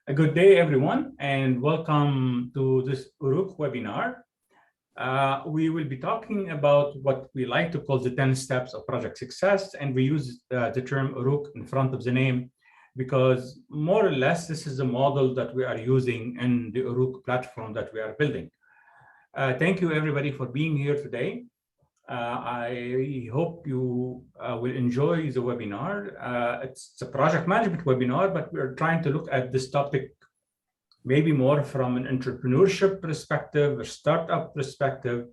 A good day, everyone, and welcome to this Uruk webinar. We will be talking about what we like to call the 10 steps of project success, and we use the term Uruk in front of the name because more or less this is the model that we are using in the Uruk platform that we are building. Thank you, everybody, for being here today. I hope you will enjoy the webinar. It's a project management webinar, but we're trying to look at this topic maybe more from an entrepreneurship perspective, a startup perspective.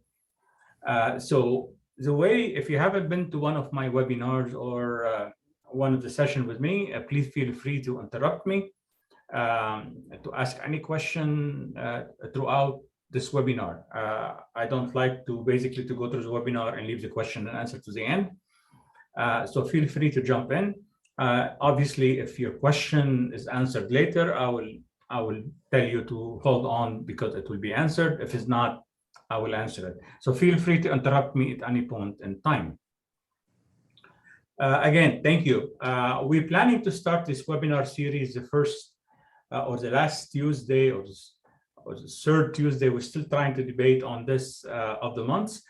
So the way, if you haven't been to one of my webinars or one of the sessions with me, please feel free to interrupt me, to ask any question throughout this webinar. I don't like to basically to go through the webinar and leave the question and answer to the end. So feel free to jump in. Obviously, if your question is answered later, I will tell you to hold on because it will be answered. If it's not, I will answer it. So feel free to interrupt me at any point in time. Again, thank you. We're planning to start this webinar series the first or the last Tuesday or the third Tuesday. We're still trying to debate on this of the months.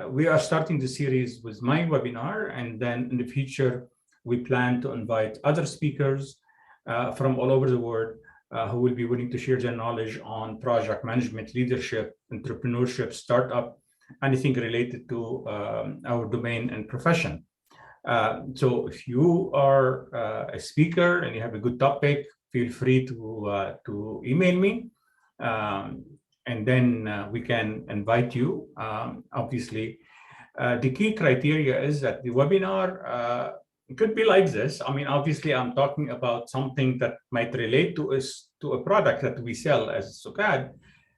We are starting the series with my webinar, and then in the future, we plan to invite other speakers from all over the world who will be willing to share their knowledge on project management, leadership, entrepreneurship, startup, anything related to our domain and profession. So if you are a speaker and you have a good topic, feel free to email me, and then we can invite you. Obviously, the key criteria is that the webinar could be like this. I mean, obviously, I'm talking about something that might relate to us, to a product that we sell as SOCAD.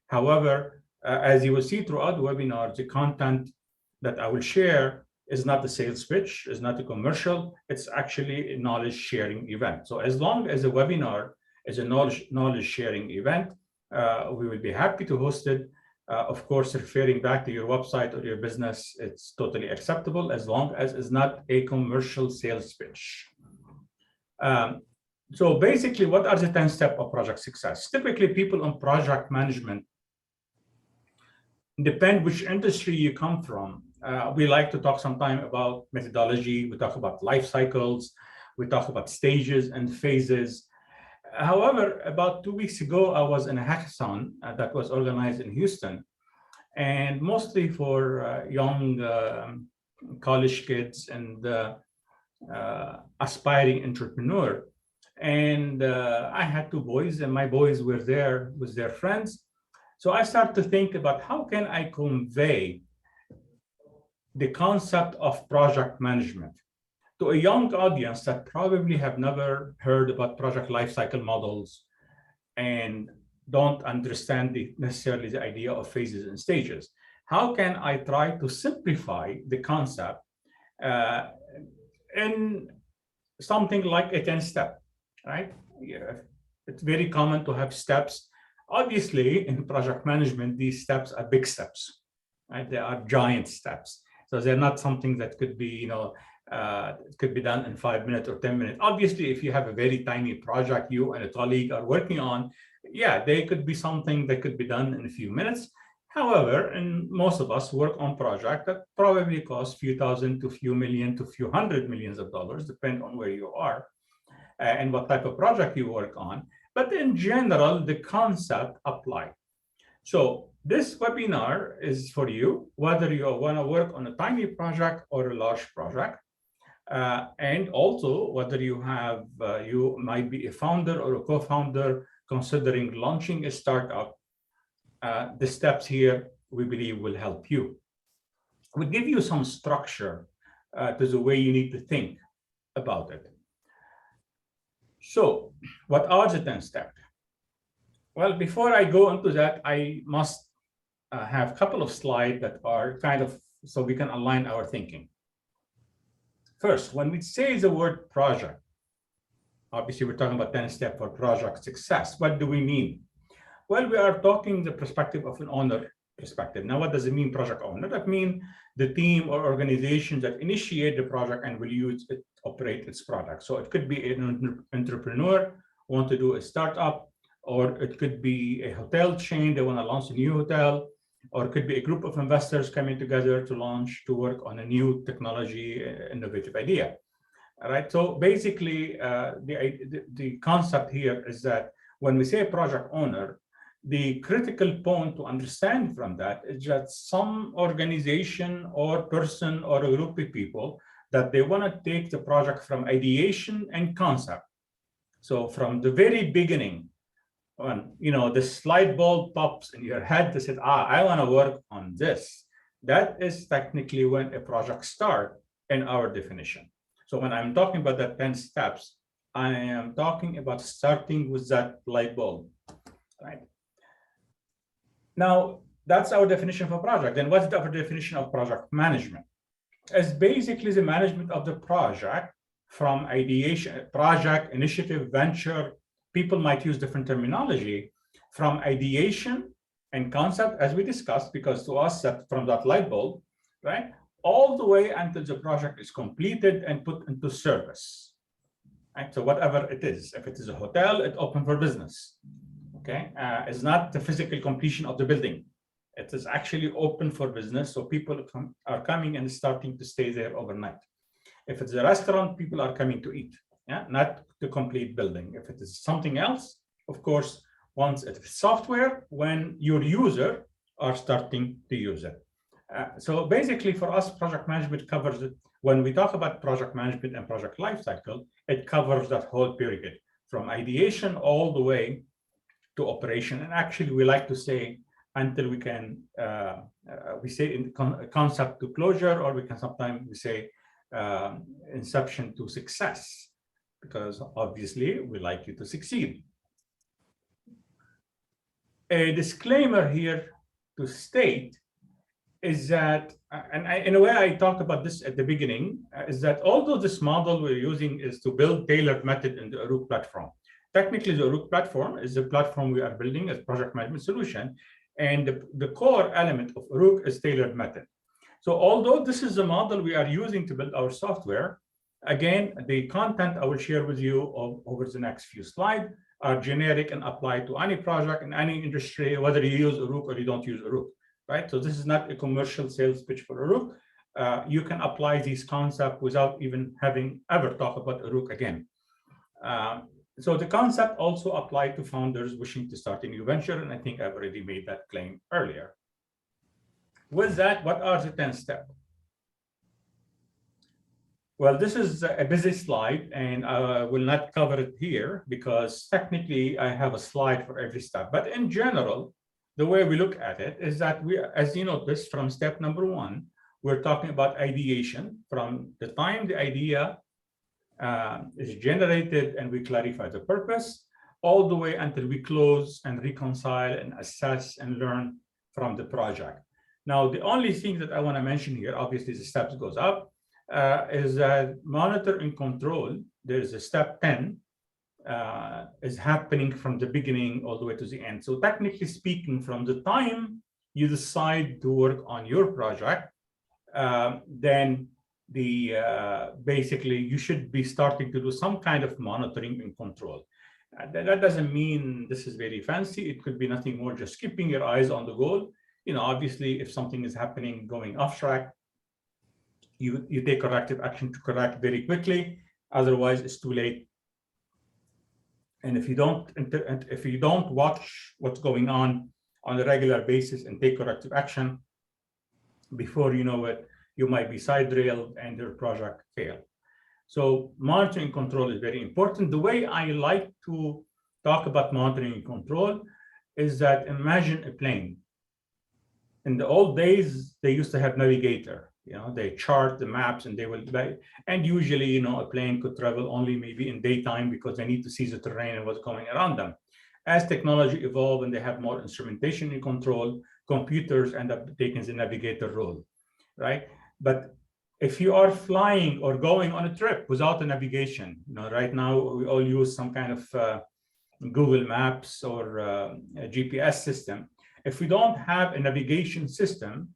However, as you will see throughout the webinar, the content that I will share is not the sales pitch, is not a commercial, it's actually a knowledge sharing event. So as long as the webinar is a knowledge sharing event, we will be happy to host it. Of course, referring back to your website or your business, it's totally acceptable as long as it's not a commercial sales pitch. So basically, what are the 10 steps of project success? Typically, people on project management, depend which industry you come from. We like to talk sometime about methodology. We talk about life cycles. We talk about stages and phases. However, about 2 weeks ago, I was in a hackathon that was organized in Houston, and mostly for young college kids and aspiring entrepreneur. And I had 2 boys, and my boys were there with their friends. So I started to think about how can I convey the concept of project management to a young audience that probably have never heard about project lifecycle models and don't understand necessarily the idea of phases and stages. How can I try to simplify the concept in something like a 10-step, right? Yeah, it's very common to have steps. Obviously, in project management, these steps are big steps, right? They are giant steps. So they're not something that could be, it could be done in 5 minutes or 10 minutes. Obviously, if you have a very tiny project you and a colleague are working on, yeah, they could be something that could be done in a few minutes. However, and most of us work on projects that probably cost a few thousand to a few million to a few hundred millions of dollars, depending on where you are and what type of project you work on. But in general, the concept applies. So this webinar is for you, whether you want to work on a tiny project or a large project. And also whether you have, you might be a founder or a co-founder considering launching a startup, the steps here we believe will help you. We'll give you some structure to the way you need to think about it. So what are the 10 steps? Well, before I go into that, I must have a couple of slides that are kind of so we can align our thinking. First, when we say the word project, obviously we're talking about 10 steps for project success. What do we mean? Well, we are talking the perspective of an owner perspective. Now, what does it mean, project owner? That means the team or organization that initiate the project and will use it, operate its product. So it could be an entrepreneur want to do a startup, or it could be a hotel chain, they want to launch a new hotel, or it could be a group of investors coming together to work on a new technology, innovative idea. All right. So basically, the concept here is that when we say project owner, the critical point to understand from that is that some organization or person or a group of people that they want to take the project from ideation and concept. So from the very beginning, when this light bulb pops in your head that said, I want to work on this, that is technically when a project starts in our definition. So when I'm talking about the 10 steps, I am talking about starting with that light bulb, right? Now, that's our definition of a project. Then what's our definition of project management? It's basically the management of the project from ideation, project, initiative, venture. People might use different terminology from ideation and concept, as we discussed, because to us, that from that light bulb, right, all the way until the project is completed and put into service. Right? So whatever it is, if it is a hotel, it's open for business. Okay, it's not the physical completion of the building. It is actually open for business, so people are coming and starting to stay there overnight. If it's a restaurant, people are coming to eat, not the complete building. If it is something else, of course, once it's software, when your user are starting to use it. So basically for us, project management covers it. When we talk about project management and project lifecycle, it covers that whole period from ideation all the way to operation. And actually, we like to say until we can, we say in concept to closure, or we can sometimes we say inception to success, because obviously we like you to succeed. A disclaimer here to state is that, and in a way I talked about this at the beginning, is that although this model we're using is to build tailored method in the Uruk platform, technically the Uruk platform is the platform we are building as project management solution, and the core element of Uruk is tailored method. So although this is the model we are using to build our software, again, the content I will share with you over the next few slides are generic and apply to any project in any industry, whether you use Uruk or you don't use Uruk. Right? So this is not a commercial sales pitch for Uruk. You can apply these concepts without even having ever talked about Uruk again. So the concept also applied to founders wishing to start a new venture, and I think I've already made that claim earlier. With that, what are the 10 steps? Well, this is a busy slide, and I will not cover it here because technically I have a slide for every step. But in general, the way we look at it is that we, as you notice, from step number 1, we're talking about ideation from the time the idea is generated and we clarify the purpose, all the way until we close and reconcile and assess and learn from the project. Now, the only thing that I want to mention here, obviously the steps goes up, is that monitor and control. There's a step 10. Is happening from the beginning all the way to the end. So technically speaking, from the time you decide to work on your project, then basically you should be starting to do some kind of monitoring and control. That doesn't mean this is very fancy. It could be nothing more, just keeping your eyes on the goal. Obviously, if something is happening going off track, you take corrective action to correct very quickly. Otherwise, it's too late. And if you don't watch what's going on a regular basis and take corrective action, before you know it, you might be side railed and your project fail. So monitoring and control is very important. The way I like to talk about monitoring and control is that imagine a plane. In the old days, they used to have navigator. They chart the maps and they will, and usually, a plane could travel only maybe in daytime because they need to see the terrain and what's going around them. As technology evolved and they have more instrumentation and control, computers end up taking the navigator role, right? But if you are flying or going on a trip without a navigation, right now we all use some kind of Google Maps or a GPS system. If we don't have a navigation system,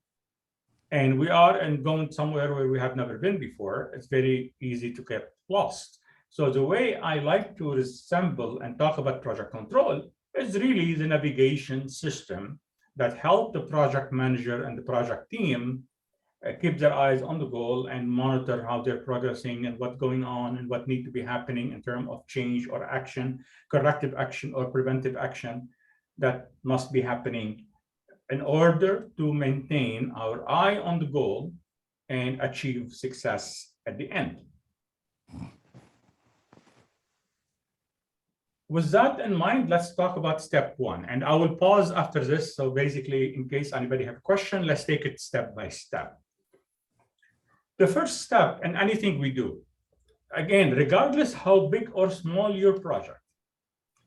and we are going somewhere where we have never been before, it's very easy to get lost. So the way I like to resemble and talk about project control is really the navigation system that help the project manager and the project team keep their eyes on the goal and monitor how they're progressing and what's going on and what need to be happening in terms of change or action, corrective action or preventive action that must be happening in order to maintain our eye on the goal and achieve success at the end. With that in mind, let's talk about step one. And I will pause after this. So basically, in case anybody have a question, let's take it step by step. The first step in anything we do, again, regardless how big or small your project,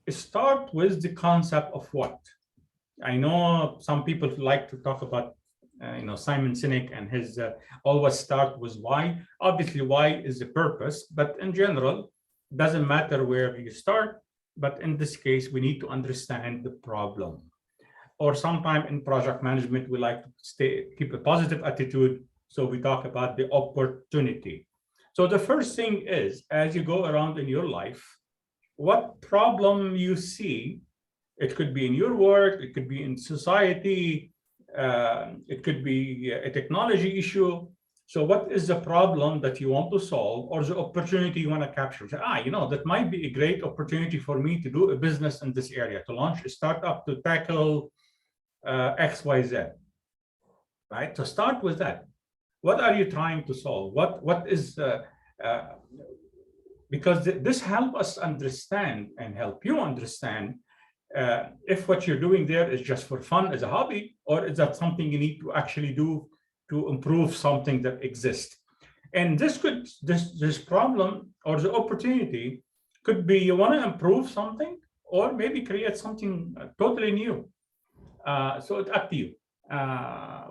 start with the concept of what. I know some people like to talk about Simon Sinek and his always start with why. Obviously, why is the purpose, but in general, doesn't matter where you start. But in this case, we need to understand the problem. Or sometime in project management, we like to keep a positive attitude. So we talk about the opportunity. So the first thing is, as you go around in your life, what problem you see, it could be in your work, it could be in society, it could be a technology issue. So what is the problem that you want to solve or the opportunity you want to capture? Say, that might be a great opportunity for me to do a business in this area, to launch a startup, to tackle X, Y, Z, right? So start with that. What are you trying to solve? What is, because this helps us understand and help you understand if what you're doing there is just for fun as a hobby, or is that something you need to actually do to improve something that exists. And this problem or the opportunity could be you want to improve something or maybe create something totally new. So it's up to you.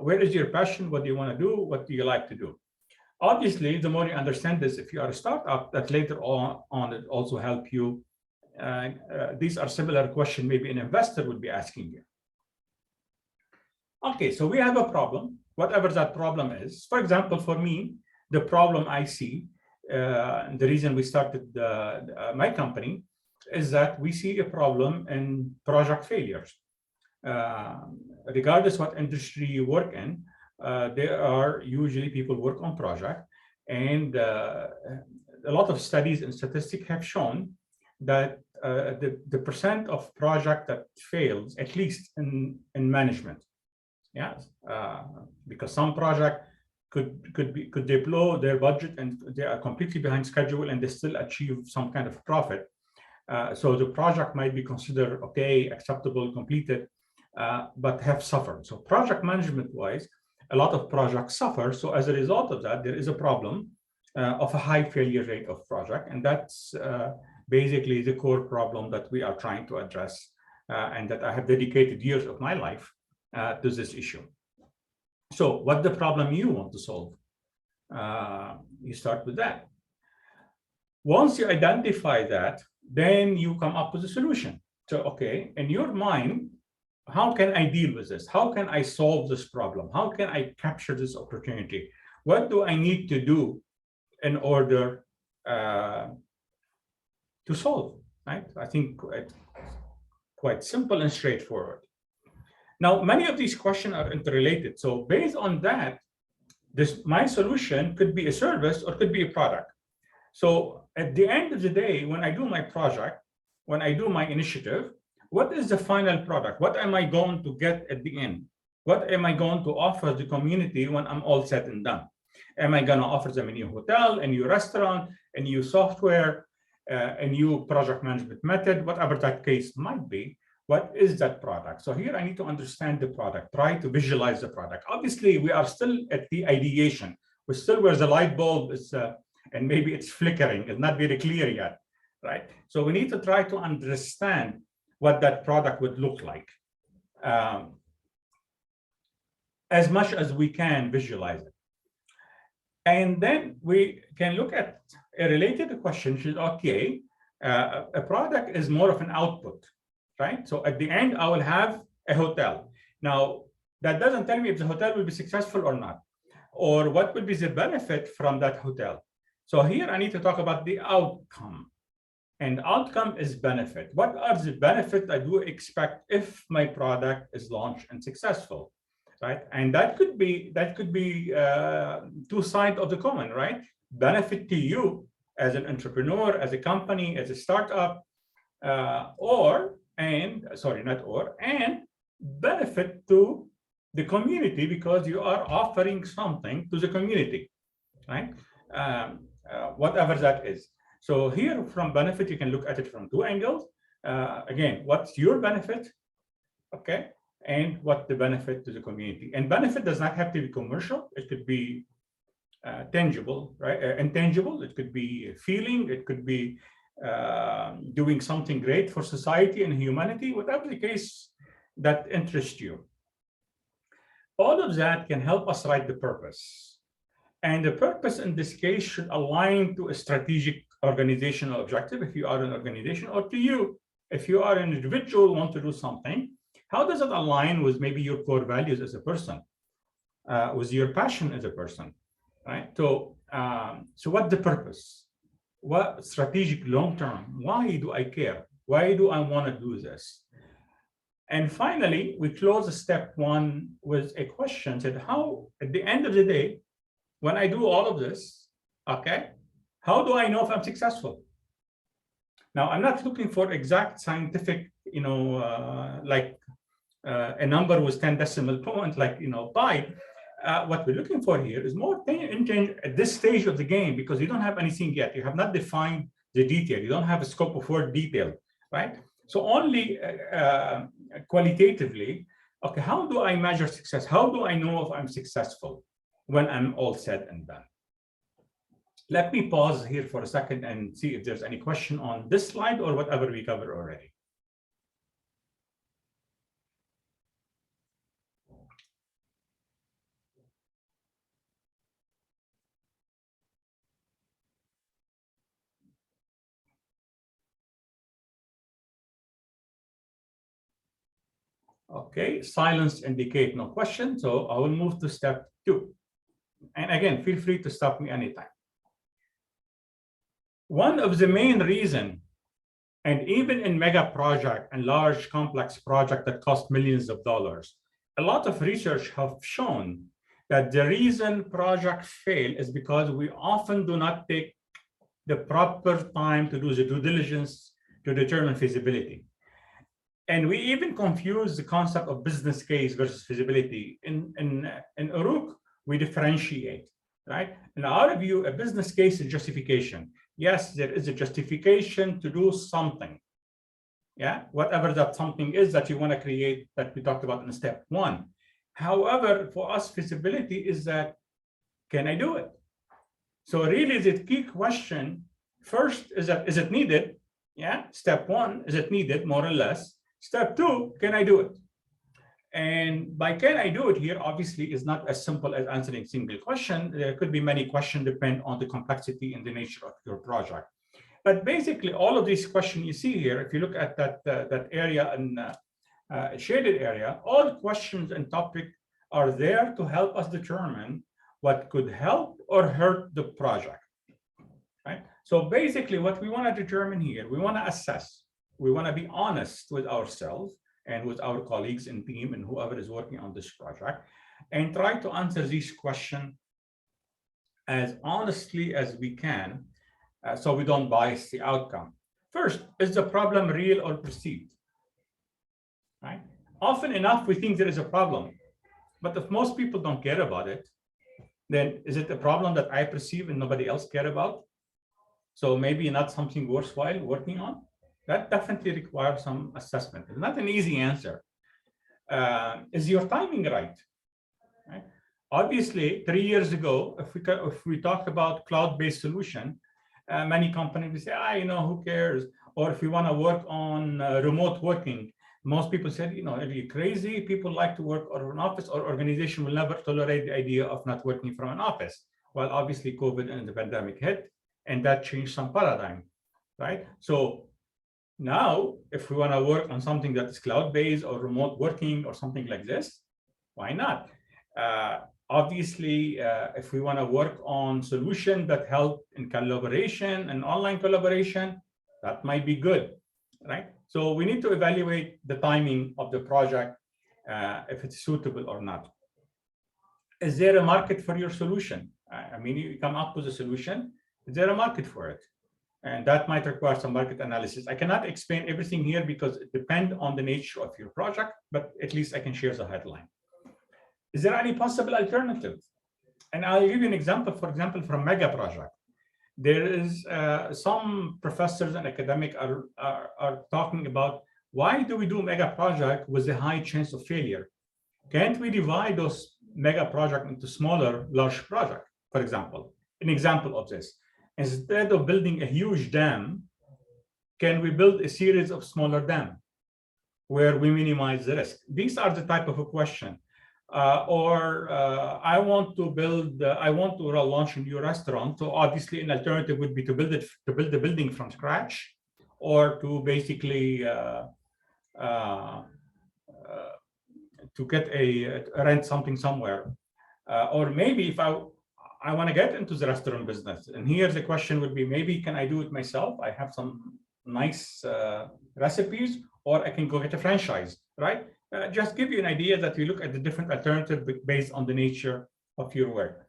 Where is your passion? What do you want to do? What do you like to do? Obviously, the more you understand this, if you are a startup, that later on it also help you. These are similar questions maybe an investor would be asking you. Okay, so we have a problem, whatever that problem is. For example, for me, the problem I see, the reason we started my company is that we see a problem in project failures. Regardless what industry you work in, there are usually people work on project, and a lot of studies and statistics have shown that the percent of project that fails, at least in management, because some project could they blow their budget and they are completely behind schedule and they still achieve some kind of profit. So the project might be considered okay, acceptable, completed, but have suffered. So project management wise, a lot of projects suffer. So as a result of that, there is a problem of a high failure rate of project. And that's basically the core problem that we are trying to address and that I have dedicated years of my life to this issue. So what the problem you want to solve? You start with that. Once you identify that, then you come up with a solution. So, okay, in your mind, how can I deal with this? How can I solve this problem? How can I capture this opportunity? What do I need to do in order to solve, right? I think it's quite simple and straightforward. Now, many of these questions are interrelated. So based on that, my solution could be a service or could be a product. So at the end of the day, when I do my project, when I do my initiative, what is the final product? What am I going to get at the end? What am I going to offer the community when I'm all said and done? Am I going to offer them a new hotel, a new restaurant, a new software, a new project management method, whatever that case might be? What is that product? So here I need to understand the product, try to visualize the product. Obviously, we are still at the ideation. We're still where the light bulb is, and maybe it's flickering. It's not very clear yet, right? So we need to try to understand what that product would look like. As much as we can visualize it. And then we can look at a related question, which is, okay, a product is more of an output, right? So at the end, I will have a hotel. Now, that doesn't tell me if the hotel will be successful or not, or what will be the benefit from that hotel. So here I need to talk about the outcome. And outcome is benefit. What are the benefits I do expect if my product is launched and successful, right? And that could be two sides of the coin, right? Benefit to you as an entrepreneur, as a company, as a startup, and benefit to the community because you are offering something to the community, right? Whatever that is. So here from benefit, you can look at it from two angles. Again, what's your benefit, okay? And what the benefit to the community. And benefit does not have to be commercial. It could be tangible, right? Intangible. It could be feeling. It could be doing something great for society and humanity, whatever the case that interests you. All of that can help us write the purpose. And the purpose in this case should align to a strategic organizational objective if you are an organization, or to you, if you are an individual, want to do something. How does it align with maybe your core values as a person, with your passion as a person, right? So what's the purpose? What strategic long-term? Why do I care? Why do I want to do this? And finally, we close step one with a question, said how, at the end of the day, when I do all of this, okay, how do I know if I'm successful? Now, I'm not looking for exact scientific, a number with 10 decimal points, like, pi. What we're looking for here is more at this stage of the game, because you don't have anything yet. You have not defined the detail. You don't have a scope of work detail, right? So only qualitatively, okay, how do I measure success? How do I know if I'm successful when I'm all said and done? Let me pause here for a second and see if there's any question on this slide or whatever we covered already. Okay, silence indicate no question. So I will move to step two. And again, feel free to stop me anytime. One of the main reasons, and even in mega project and large complex project that cost millions of dollars, a lot of research have shown that the reason projects fail is because we often do not take the proper time to do the due diligence to determine feasibility. And we even confuse the concept of business case versus feasibility. In Uruk, we differentiate, right? In our view, a business case is justification. Yes, there is a justification to do something. Yeah, whatever that something is that you want to create, that we talked about in step one. However, for us, feasibility is that, can I do it? So really the key question first is that, is it needed? Yeah, step one, is it needed, more or less? Step two, can I do it? And by can I do it here, obviously, is not as simple as answering a single question. There could be many questions depending on the complexity and the nature of your project. But basically, all of these questions you see here, if you look at that area and shaded area, all questions and topics are there to help us determine what could help or hurt the project, right? So basically, what we want to determine here, we want to assess. We want to be honest with ourselves and with our colleagues and team and whoever is working on this project, and try to answer these questions as honestly as we can, so we don't bias the outcome. First, is the problem real or perceived? Right? Often enough, we think there is a problem, but if most people don't care about it, then is it a problem that I perceive and nobody else care about? So maybe not something worthwhile working on? That definitely requires some assessment. It's not an easy answer. Is your timing right? Right? Obviously, 3 years ago, if we talk about cloud-based solution, many companies will say, who cares? Or if we want to work on remote working, most people said, are you crazy? People like to work out of an office, or organization will never tolerate the idea of not working from an office. Well, obviously, COVID and the pandemic hit, and that changed some paradigm, right? So now, if we want to work on something that is cloud-based or remote working or something like this, why not? Obviously, if we want to work on solutions that help in collaboration and online collaboration, that might be good, right? So we need to evaluate the timing of the project, if it's suitable or not. Is there a market for your solution? I mean, you come up with a solution, is there a market for it? And that might require some market analysis. I cannot explain everything here because it depends on the nature of your project, but at least I can share the headline. Is there any possible alternative? And I'll give you an example, for example, from mega project. There is some professors and academics are talking about, why do we do mega project with a high chance of failure? Can't we divide those mega project into smaller, large project? For example, an example of this, instead of building a huge dam, can we build a series of smaller dams where we minimize the risk? These are the type of a question. I want to launch a new restaurant. So obviously an alternative would be to build the building from scratch, or to basically to get rent something somewhere. Or maybe if I want to get into the restaurant business, and here's the question would be, maybe can I do it myself? I have some nice recipes, or I can go get a franchise, right? Just give you an idea that we look at the different alternatives based on the nature of your work.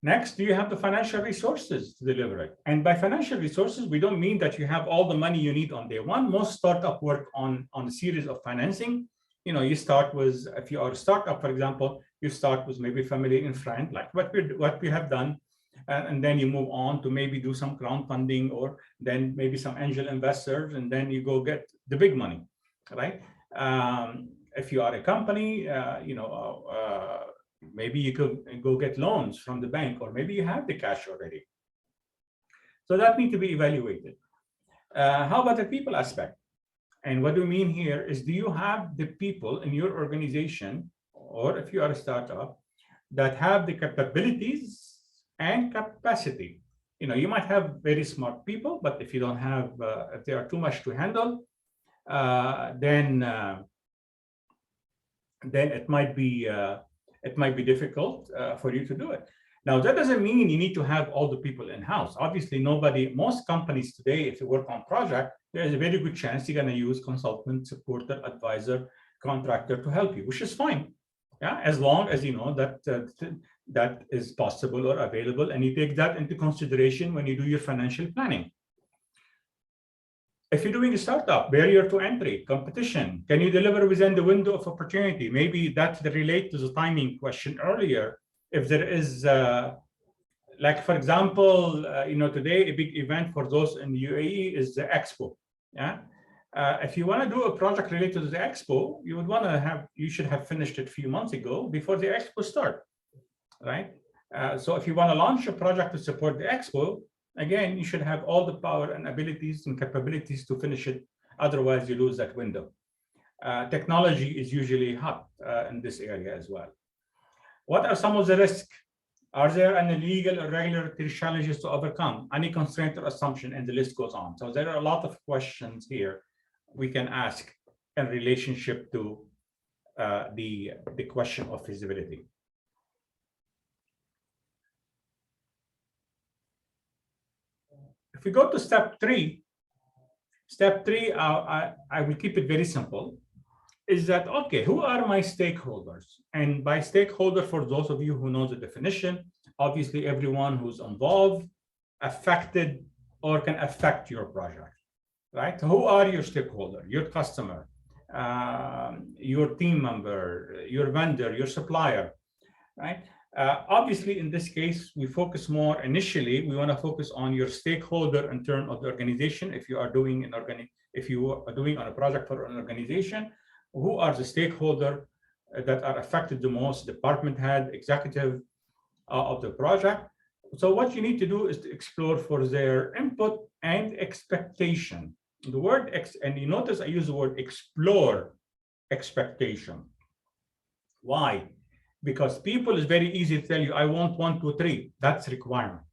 Next, do you have the financial resources to deliver it? And by financial resources, we don't mean that you have all the money you need on day one. Most startup work on a series of financing. You know, you start with, if you are a startup, for example, you start with maybe family and friend, like what we have done, and then you move on to maybe do some crowdfunding, or then maybe some angel investors, and then you go get the big money, right? If you are a company, maybe you could go get loans from the bank, or maybe you have the cash already. So that needs to be evaluated. How about the people aspect? And what do we mean here is, do you have the people in your organization, or if you are a startup, that have the capabilities and capacity? You know, you might have very smart people, but if you don't have, if they are too much to handle, then it might be difficult for you to do it. Now, that doesn't mean you need to have all the people in-house. Obviously, most companies today, if you work on project, there's a very good chance you're going to use consultant, supporter, advisor, contractor to help you, which is fine. Yeah, as long as you know that that is possible or available, and you take that into consideration when you do your financial planning. If you're doing a startup, barrier to entry, competition, can you deliver within the window of opportunity? Maybe that relates to the timing question earlier. If there is, like for example, today a big event for those in the UAE is the Expo. Yeah, if you want to do a project related to the Expo, you should have finished it a few months ago before the Expo start, right? So if you want to launch a project to support the Expo, again, you should have all the power and abilities and capabilities to finish it. Otherwise, you lose that window. Technology is usually hot in this area as well. What are some of the risks? Are there any legal or regulatory challenges to overcome? Any constraint or assumption? And the list goes on. So there are a lot of questions here we can ask in relationship to the question of feasibility. If we go to step three, I will keep it very simple, is that, okay, who are my stakeholders? And by stakeholder, for those of you who know the definition, obviously everyone who's involved, affected, or can affect your project, right? Who are your stakeholder? Your customer, your team member, your vendor, your supplier, right? Obviously, in this case, we focus more initially. We want to focus on your stakeholder in terms of the organization. If you are doing on a project for an organization, who are the stakeholder that are affected the most? Department head, executive of the project. So what you need to do is to explore for their input and expectation. The word and you notice I use the word explore expectation. Why? Because people is very easy to tell you, I want 1, 2, 3. That's requirement.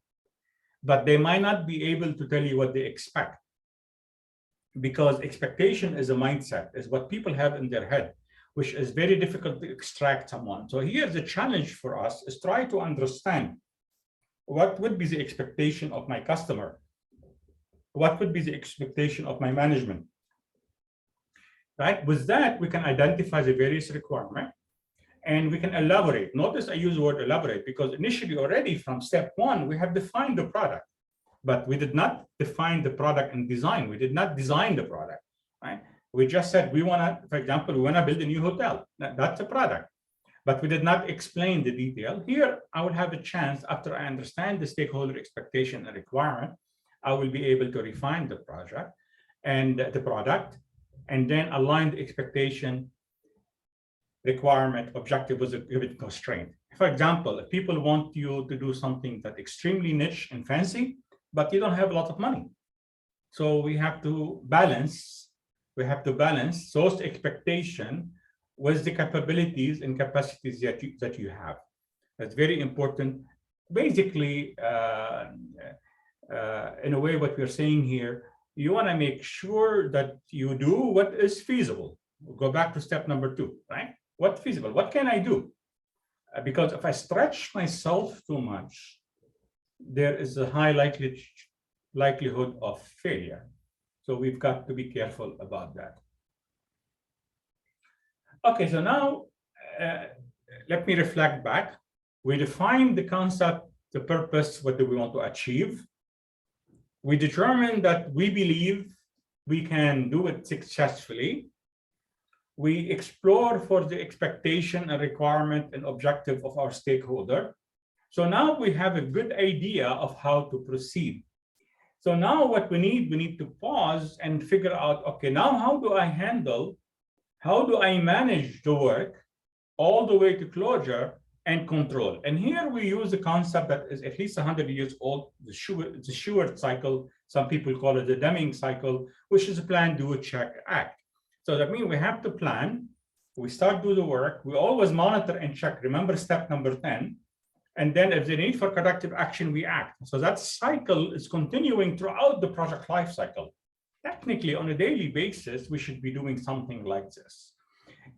But they might not be able to tell you what they expect. Because expectation is a mindset, is what people have in their head. which is very difficult to extract someone. So here the challenge for us is try to understand what would be the expectation of my customer, what would be the expectation of my management, right? With that, we can identify the various requirements and we can elaborate. Notice I use the word elaborate because initially already from step one, we have defined the product, but we did not define the product and design. We did not design the product, right? We just said we want to, for example, we want to build a new hotel. That's a product, but we did not explain the detail. Here, I will have a chance after I understand the stakeholder expectation and requirement, I will be able to refine the project and the product, and then align the expectation, requirement, objective with a given constraint. For example, if people want you to do something that's extremely niche and fancy, but you don't have a lot of money. So we have to balance those expectations with the capabilities and capacities that you have. That's very important. Basically, in a way, what we're saying here, you want to make sure that you do what is feasible. We'll go back to step number 2, right? What's feasible? What can I do? Because if I stretch myself too much, there is a high likelihood of failure. So we've got to be careful about that. Okay, so now let me reflect back. We defined the concept, the purpose, what do we want to achieve? We determined that we believe we can do it successfully. We explore for the expectation and requirement and objective of our stakeholder. So now we have a good idea of how to proceed. So now what we need to pause and figure out, okay, now how do I manage the work all the way to closure and control? And here we use a concept that is at least 100 years old, the Stewart cycle. Some people call it the Deming cycle, which is a plan, do, check, act. So that means we have to plan, we start do the work, we always monitor and check. Remember step number 10. And then if the need for corrective action, we act. So that cycle is continuing throughout the project life cycle. Technically, on a daily basis, we should be doing something like this.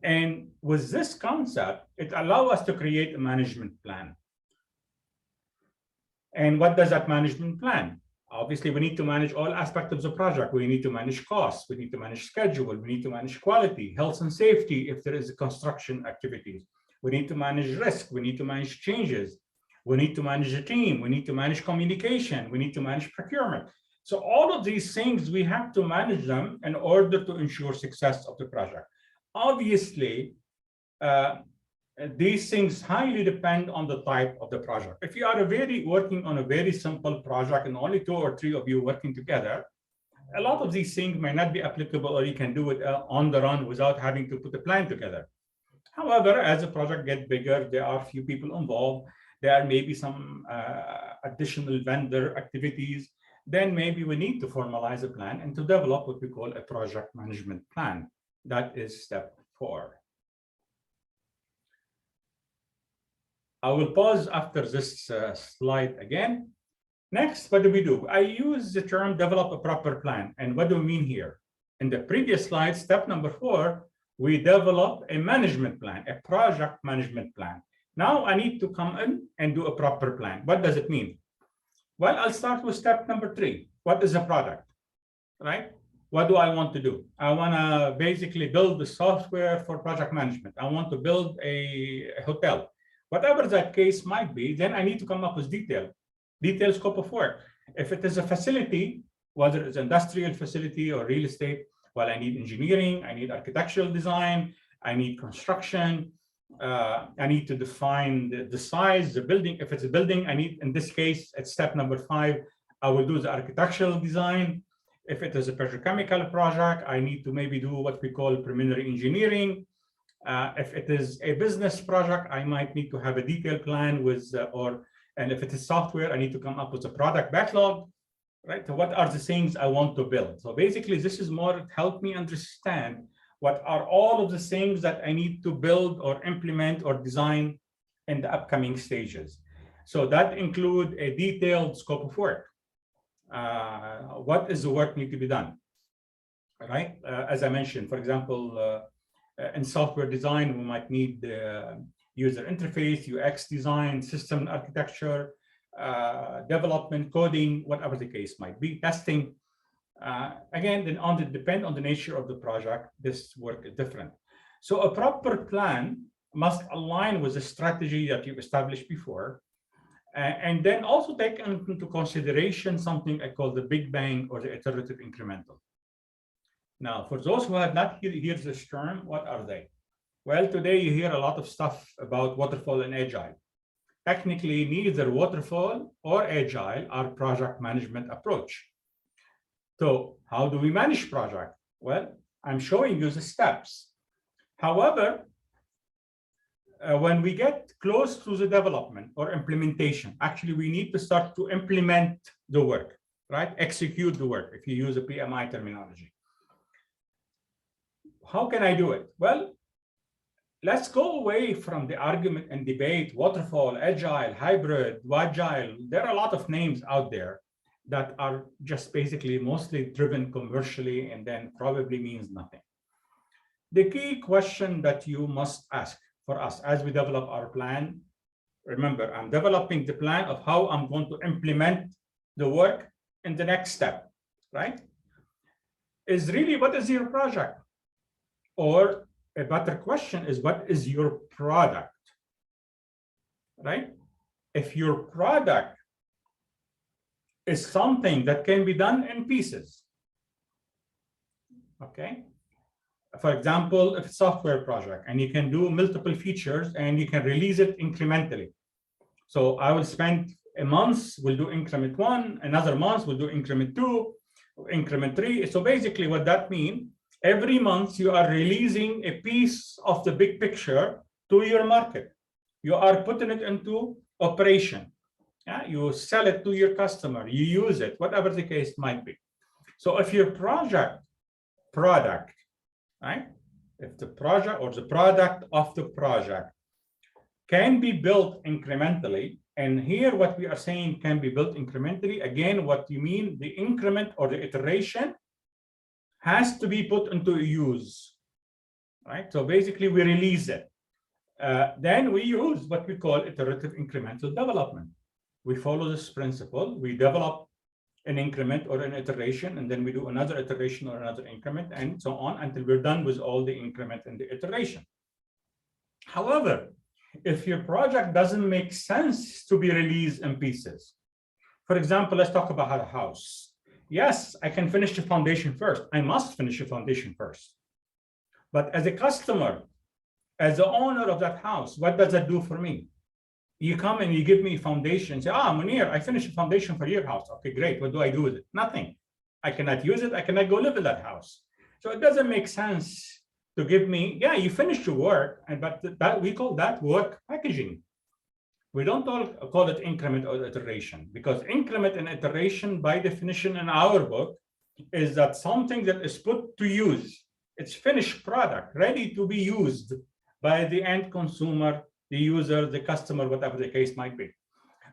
And with this concept, it allows us to create a management plan. And what does that management plan? Obviously, we need to manage all aspects of the project. We need to manage costs. We need to manage schedule. We need to manage quality, health and safety if there is a construction activities. We need to manage risk. We need to manage changes. We need to manage a team. We need to manage communication. We need to manage procurement. So all of these things, we have to manage them in order to ensure success of the project. Obviously, these things highly depend on the type of the project. If you are working on a very simple project and only 2 or 3 of you working together, a lot of these things may not be applicable, or you can do it on the run without having to put a plan together. However, as the project gets bigger, there are a few people involved. There may be some additional vendor activities. Then maybe we need to formalize a plan and to develop what we call a project management plan. That is step 4. I will pause after this slide again. Next, what do? I use the term develop a proper plan. And what do we mean here? In the previous slide, step number 4, we develop a management plan, a project management plan. Now I need to come in and do a proper plan. What does it mean? Well, I'll start with step number 3. What is a product, right? What do I want to do? I want to basically build the software for project management. I want to build a hotel. Whatever that case might be, then I need to come up with detailed scope of work. If it is a facility, whether it's an industrial facility or real estate, well, I need engineering, I need architectural design, I need construction, I need to define the size, the building. If it's a building, I need, in this case, at step number 5, I will do the architectural design. If it is a petrochemical project, I need to maybe do what we call preliminary engineering. If it is a business project, I might need to have a detailed plan with, and if it is software, I need to come up with a product backlog, right? So what are the things I want to build? So basically, this is more to help me understand what are all of the things that I need to build or implement or design in the upcoming stages. So that include a detailed scope of work. What is the work need to be done, right? As I mentioned, for example, In software design, we might need user interface, UX design, system architecture, development, coding, whatever the case might be, testing. Again, then depend on the nature of the project, this work is different. So a proper plan must align with the strategy that you established before, and then also take into consideration something I call the Big Bang or the Iterative Incremental. Now, for those who have not heard this term, what are they? Well, today you hear a lot of stuff about waterfall and agile. Technically, neither waterfall or agile are project management approach. So how do we manage project? Well, I'm showing you the steps. However, when we get close to the development or implementation, actually, we need to start to implement the work, right? Execute the work, if you use a PMI terminology. How can I do it? Well, let's go away from the argument and debate, waterfall, agile, hybrid, agile. There are a lot of names out there that are just basically mostly driven commercially and then probably means nothing. The key question that you must ask for us as we develop our plan, remember, I'm developing the plan of how I'm going to implement the work in the next step, right? Is really, what is your project? Or a better question is, what is your product, right? If your product is something that can be done in pieces, okay? For example, if it's a software project and you can do multiple features and you can release it incrementally. So I will spend a month, we'll do increment 1, another month, we'll do increment 2, increment 3. So basically what that means, every month you are releasing a piece of the big picture to your market. You are putting it into operation. Yeah? You sell it to your customer, you use it, whatever the case might be. So if your product, right? If the project or the product of the project can be built incrementally, and here what we are saying can be built incrementally, again, what you mean, the increment or the iteration has to be put into use, right? So basically we release it. Then we use what we call iterative incremental development. We follow this principle, we develop an increment or an iteration, and then we do another iteration or another increment, and so on until we're done with all the increment and the iteration. However, if your project doesn't make sense to be released in pieces, for example, let's talk about a house. Yes, I can finish the foundation first. I must finish the foundation first. But as a customer, as the owner of that house, what does that do for me? You come and you give me foundation, say, Munir, I finished the foundation for your house. Okay, great. What do I do with it? Nothing. I cannot use it. I cannot go live in that house. So it doesn't make sense to give me, yeah, you finished your work, but that we call that work packaging. We don't call it increment or iteration, because increment and iteration, by definition in our book, is that something that is put to use. It's finished product, ready to be used by the end consumer, the user, the customer, whatever the case might be.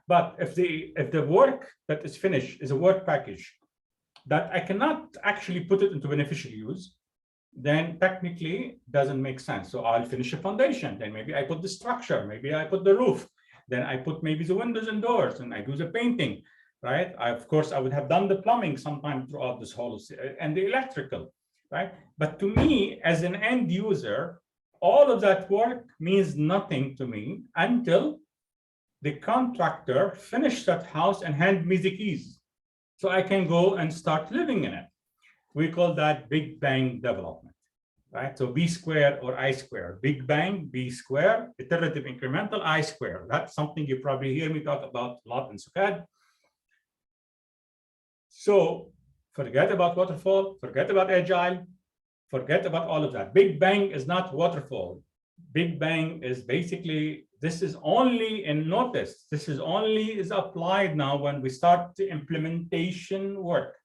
But if the work that is finished is a work package that I cannot actually put it into beneficial use, then technically doesn't make sense. So I'll finish a foundation, then maybe I put the structure, maybe I put the roof, then I put maybe the windows and doors, and I do the painting, right? Of course, I would have done the plumbing sometime throughout this whole, and the electrical, right? But to me, as an end user, all of that work means nothing to me until the contractor finished that house and hand me the keys, so I can go and start living in it. We call that Big Bang development, right? So B squared or I squared. Big Bang, B squared, iterative incremental, I squared. That's something you probably hear me talk about a lot in SUCAD. So forget about waterfall, forget about agile, forget about all of that. Big Bang is not waterfall. Big Bang is basically, this is only, and notice, this is only applied now when we start the implementation work.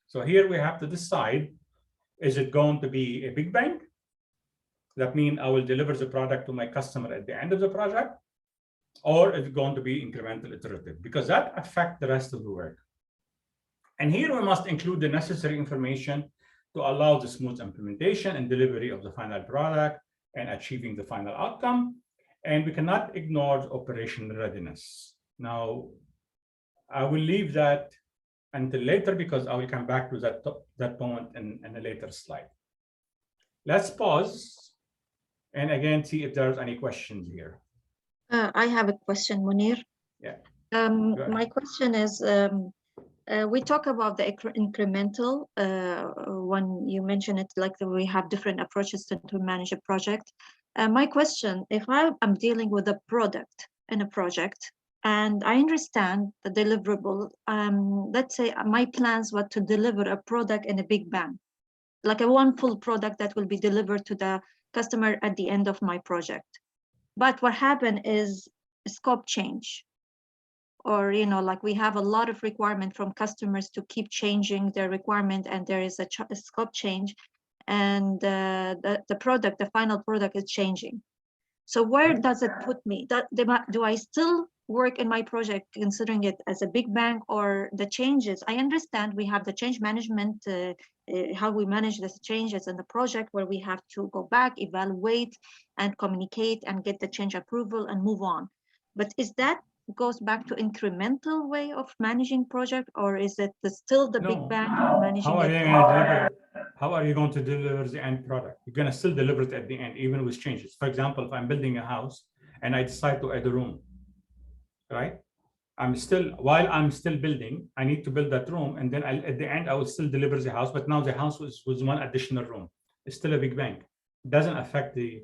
So here we have to decide, is it going to be a Big Bang? That means I will deliver the product to my customer at the end of the project, or is it going to be incremental iterative? Because that affects the rest of the work. And here we must include the necessary information to allow the smooth implementation and delivery of the final product and achieving the final outcome. And we cannot ignore the operational readiness. Now, I will leave that until later because I will come back to that point in a later slide. Let's pause and again see if there's any questions here. I have a question, Munir. Yeah. My question is, we talk about the incremental when you mention it, like we have different approaches to manage a project. My question, if I'm dealing with a product in a project, and I understand the deliverable, let's say my plans were to deliver a product in a big bang, like a one full product that will be delivered to the customer at the end of my project. But what happened is a scope change. Or, like we have a lot of requirement from customers to keep changing their requirement, and there is a scope change, and the final product is changing. So where does it put me? Do I still work in my project considering it as a big bang, or the changes? I understand we have the change management, how we manage the changes in the project, where we have to go back, evaluate, and communicate, and get the change approval and move on. But is that goes back to incremental way of managing project, or is it still the big bang of managing how are you going to deliver the end product? You're going to still deliver it at the end, even with changes. For example, if I'm building a house and I decide to add a room, right? While I'm still building, I need to build that room, and then at the end I will still deliver the house, but now the house was one additional room. It's still a big bang. It doesn't affect the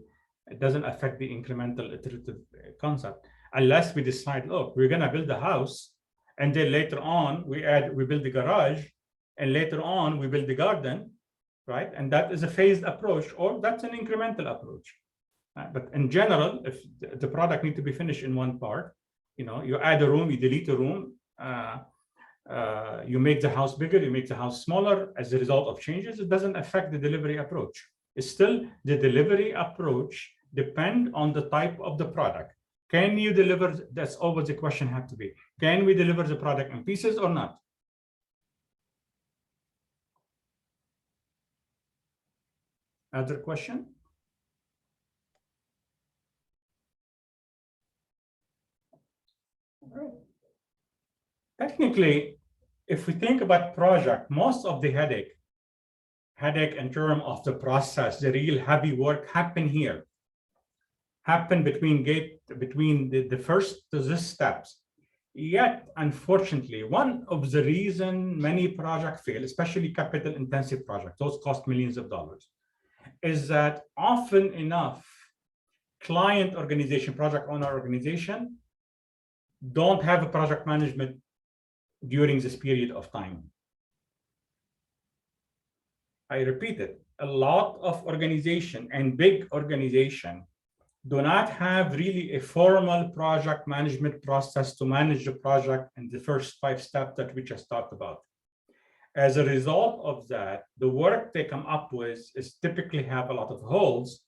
incremental iterative concept. Unless we decide, look, we're going to build the house, and then later on we build the garage, and later on we build the garden, right? And that is a phased approach, or that's an incremental approach. But in general, if the product needs to be finished in one part, you add a room, you delete a room, you make the house bigger, you make the house smaller as a result of changes, it doesn't affect the delivery approach. It's still the delivery approach depend on the type of the product. Can you deliver? That's always the question have to be. Can we deliver the product in pieces or not? Other question? Technically, if we think about project, most of the headache in terms of the process, the real heavy work happen here. Happen between the first to these steps. Yet, unfortunately, one of the reasons many projects fail, especially capital intensive projects, those cost millions of dollars, is that often enough client organization, project owner organization, don't have a project management during this period of time. I repeat it, a lot of organization and big organization do not have really a formal project management process to manage the project in the first 5 steps that we just talked about. As a result of that, the work they come up with is typically have a lot of holes.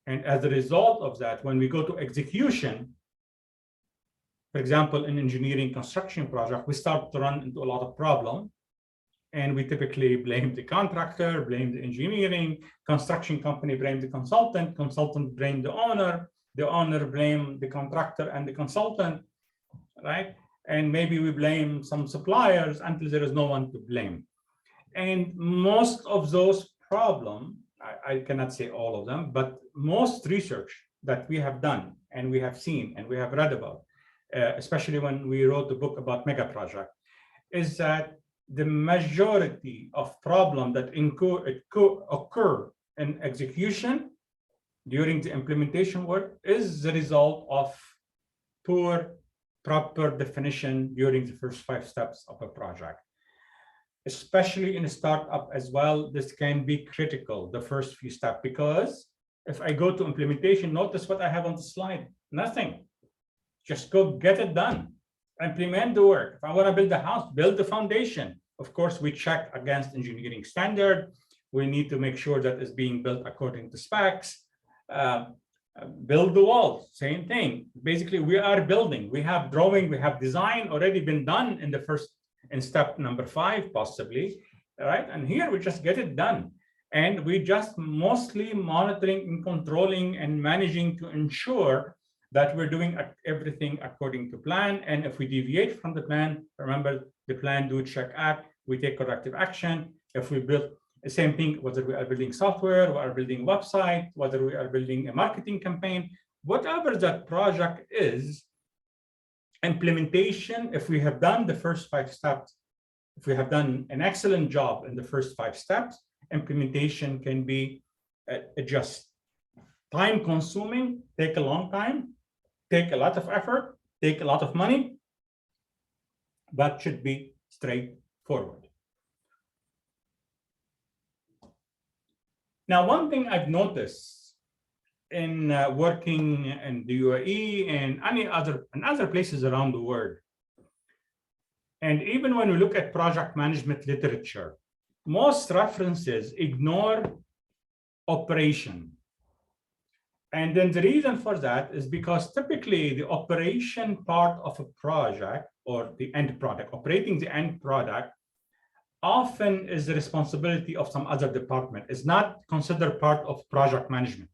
And as a result of that, when we go to execution, for example, in engineering construction project, we start to run into a lot of problems. And we typically blame the contractor, blame the engineering, construction company blame the consultant blame the owner blame the contractor and the consultant, right? And maybe we blame some suppliers until there is no one to blame. And most of those problems, I cannot say all of them, but most research that we have done and we have seen and we have read about, especially when we wrote the book about mega project, is that the majority of problems that occur in execution during the implementation work is the result of poor proper definition during the first 5 steps of a project. Especially in a startup as well, this can be critical, the first few steps, because if I go to implementation, notice what I have on the slide, nothing. Just go get it done, implement the work. If I want to build a house, build the foundation. Of course, we check against engineering standard. We need to make sure that it's being built according to specs. Build the walls, same thing. Basically, we are building. We have drawing, we have design already been done in step number 5, possibly, right? And here we just get it done. And we just mostly monitoring and controlling and managing to ensure that we're doing everything according to plan. And if we deviate from the plan, remember the plan, do, check, act, we take corrective action. If we build the same thing, whether we are building software, we are building a website, whether we are building a marketing campaign, whatever that project is, implementation, if we have done the first 5 steps, if we have done an excellent job in the first 5 steps, implementation can be just time consuming, take a long time, take a lot of effort, take a lot of money, but should be straightforward. Now, one thing I've noticed in working in the UAE and other places around the world, and even when we look at project management literature, most references ignore operation. And then the reason for that is because typically the operation part of a project or the end product, operating the end product, often is the responsibility of some other department. It's not considered part of project management.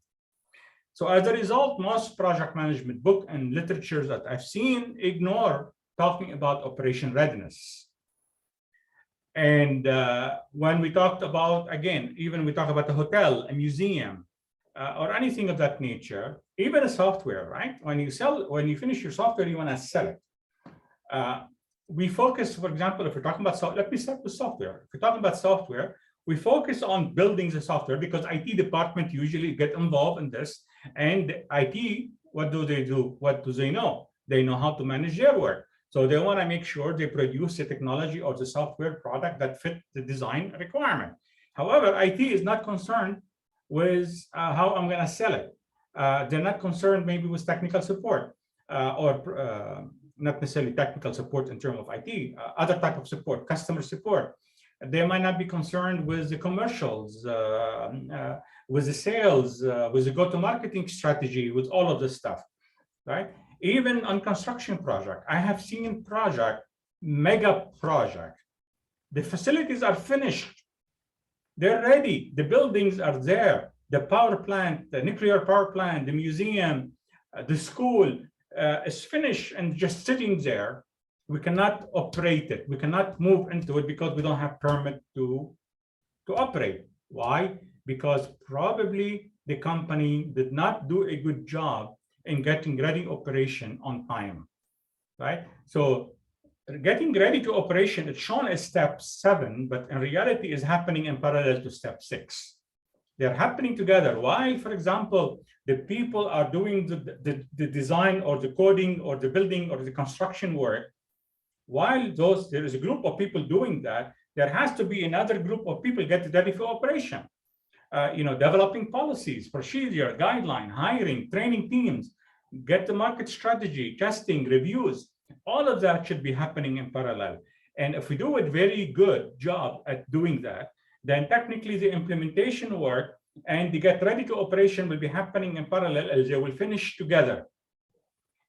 So as a result, most project management book and literature that I've seen ignore talking about operation readiness. And when we talked about, again, even we talk about a hotel, a museum, or anything of that nature, even a software, right? When you finish your software, you want to sell it. We focus, for example, if we're talking about let me start with software. If we're talking about software, we focus on building the software because IT department usually get involved in this. And IT, what do they do? What do they know? They know how to manage their work. So they want to make sure they produce the technology or the software product that fit the design requirement. However, IT is not concerned with how I'm going to sell it. They're not concerned maybe with technical support or not necessarily technical support in terms of IT, other type of support, customer support. They might not be concerned with the commercials, with the sales, with the go-to-marketing strategy, with all of this stuff, right? Even on construction project, I have seen project, mega project. The facilities are finished. They're ready. The buildings are there. The power plant, the nuclear power plant, the museum, the school is finished and just sitting there. We cannot operate it. We cannot move into it because we don't have permit to operate. Why? Because probably the company did not do a good job in getting ready operation on time, right? So getting ready to operation, it's shown as step 7, but in reality is happening in parallel to step 6. They're happening together. While, for example, the people are doing the design or the coding or the building or the construction work, while there is a group of people doing that, there has to be another group of people get ready for operation. Developing policies, procedure, guideline, hiring, training teams, get the market strategy, testing, reviews. All of that should be happening in parallel. And if we do a very good job at doing that, then technically the implementation work and the get ready to operation will be happening in parallel as they will finish together.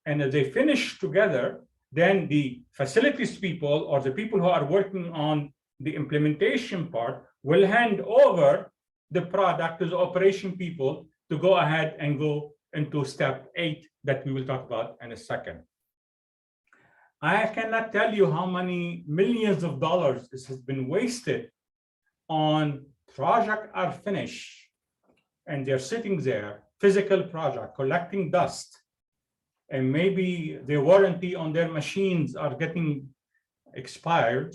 And as they finish together, then the facilities people or the people who are working on the implementation part will hand over the product to the operation people to go ahead and go into step 8 that we will talk about in a second. I cannot tell you how many millions of dollars this has been wasted on projects are finished and they're sitting there, physical project, collecting dust, and maybe the warranty on their machines are getting expired,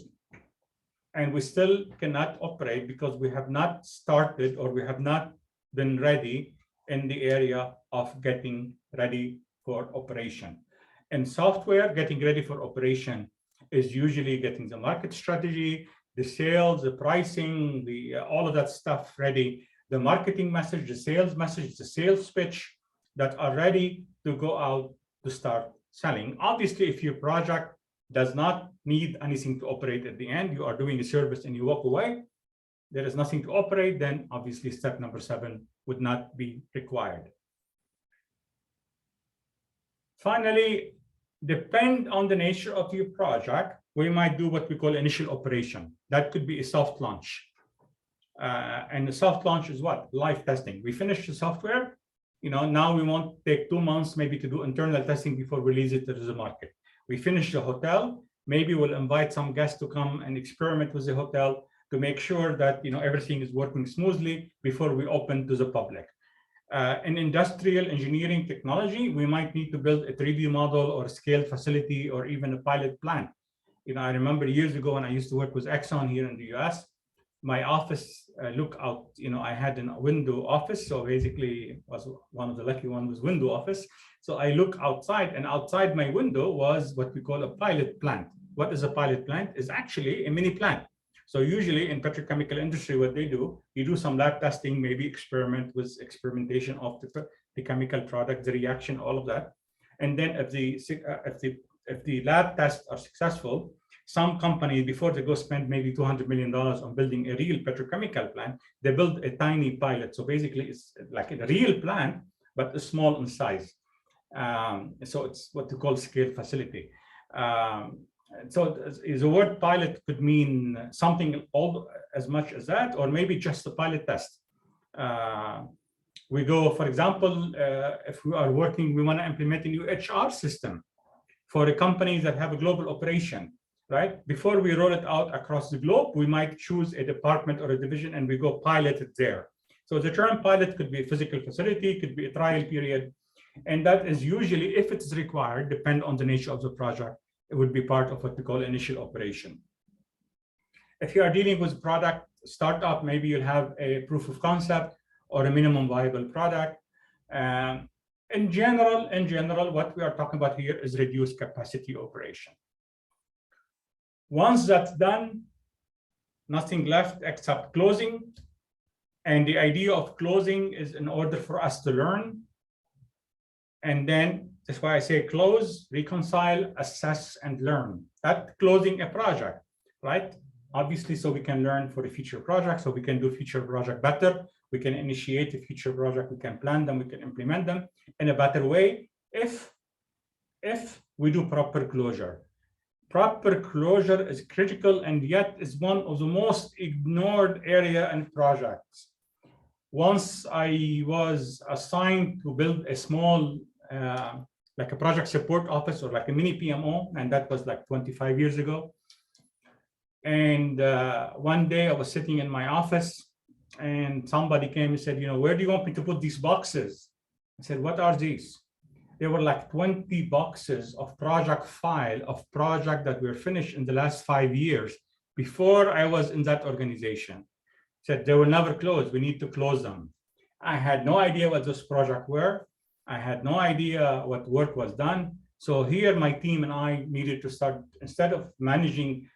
and we still cannot operate because we have not started or we have not been ready in the area of getting ready for operation. In software, getting ready for operation is usually getting the market strategy, the sales, the pricing, all of that stuff ready, the marketing message, the sales pitch that are ready to go out to start selling. Obviously, if your project does not need anything to operate at the end, you are doing a service and you walk away, there is nothing to operate, then obviously step number 7 would not be required. Finally, depend on the nature of your project, we might do what we call initial operation. That could be a soft launch. And the soft launch is what? Live testing. We finish the software, now we won't take 2 months maybe to do internal testing before we release it to the market. We finish the hotel, maybe we'll invite some guests to come and experiment with the hotel to make sure that everything is working smoothly before we open to the public. In industrial engineering technology, we might need to build a 3D model or a scaled facility or even a pilot plant. I remember years ago when I used to work with Exxon here in the US, my office look out, I had a window office. So basically was one of the lucky ones was window office. So I look outside, and outside my window was what we call a pilot plant. What is a pilot plant? Is actually a mini plant. So usually in petrochemical industry, what they do, you do some lab testing, maybe experiment with experimentation of the chemical product, the reaction, all of that. And then if the lab tests are successful, some company, before they go spend maybe $200 million on building a real petrochemical plant, they build a tiny pilot. So basically it's like a real plant, but small in size. So it's what we call scale facility. So the word pilot could mean something as much as that, or maybe just a pilot test. We go, for example, if we are working, we want to implement a new HR system for a company that have a global operation, right? Before we roll it out across the globe, we might choose a department or a division and we go pilot it there. So the term pilot could be a physical facility, could be a trial period. And that is usually, if it's required, depend on the nature of the project, it would be part of what we call initial operation. If you are dealing with product startup, maybe you'll have a proof of concept or a minimum viable product. In general, what we are talking about here is reduced capacity operation. Once that's done, nothing left except closing. And the idea of closing is in order for us to learn. And then that's why I say close, reconcile, assess, and learn. That's closing a project, right? Obviously, so we can learn for the future project, so we can do future project better. We can initiate a future project, we can plan them, we can implement them in a better way if we do proper closure. Proper closure is critical and yet is one of the most ignored area in projects. Once I was assigned to build a small, like a project support office or like a mini PMO, and that was like 25 years ago. And one day I was sitting in my office and somebody came and said, where do you want me to put these boxes? I said, what are these? There were like 20 boxes of project file of project that were finished in the last 5 years before I was in that organization. Said they will never close. We need to close them. I had no idea what this project were. I had no idea what work was done. So here my team and I needed to start, instead of managing,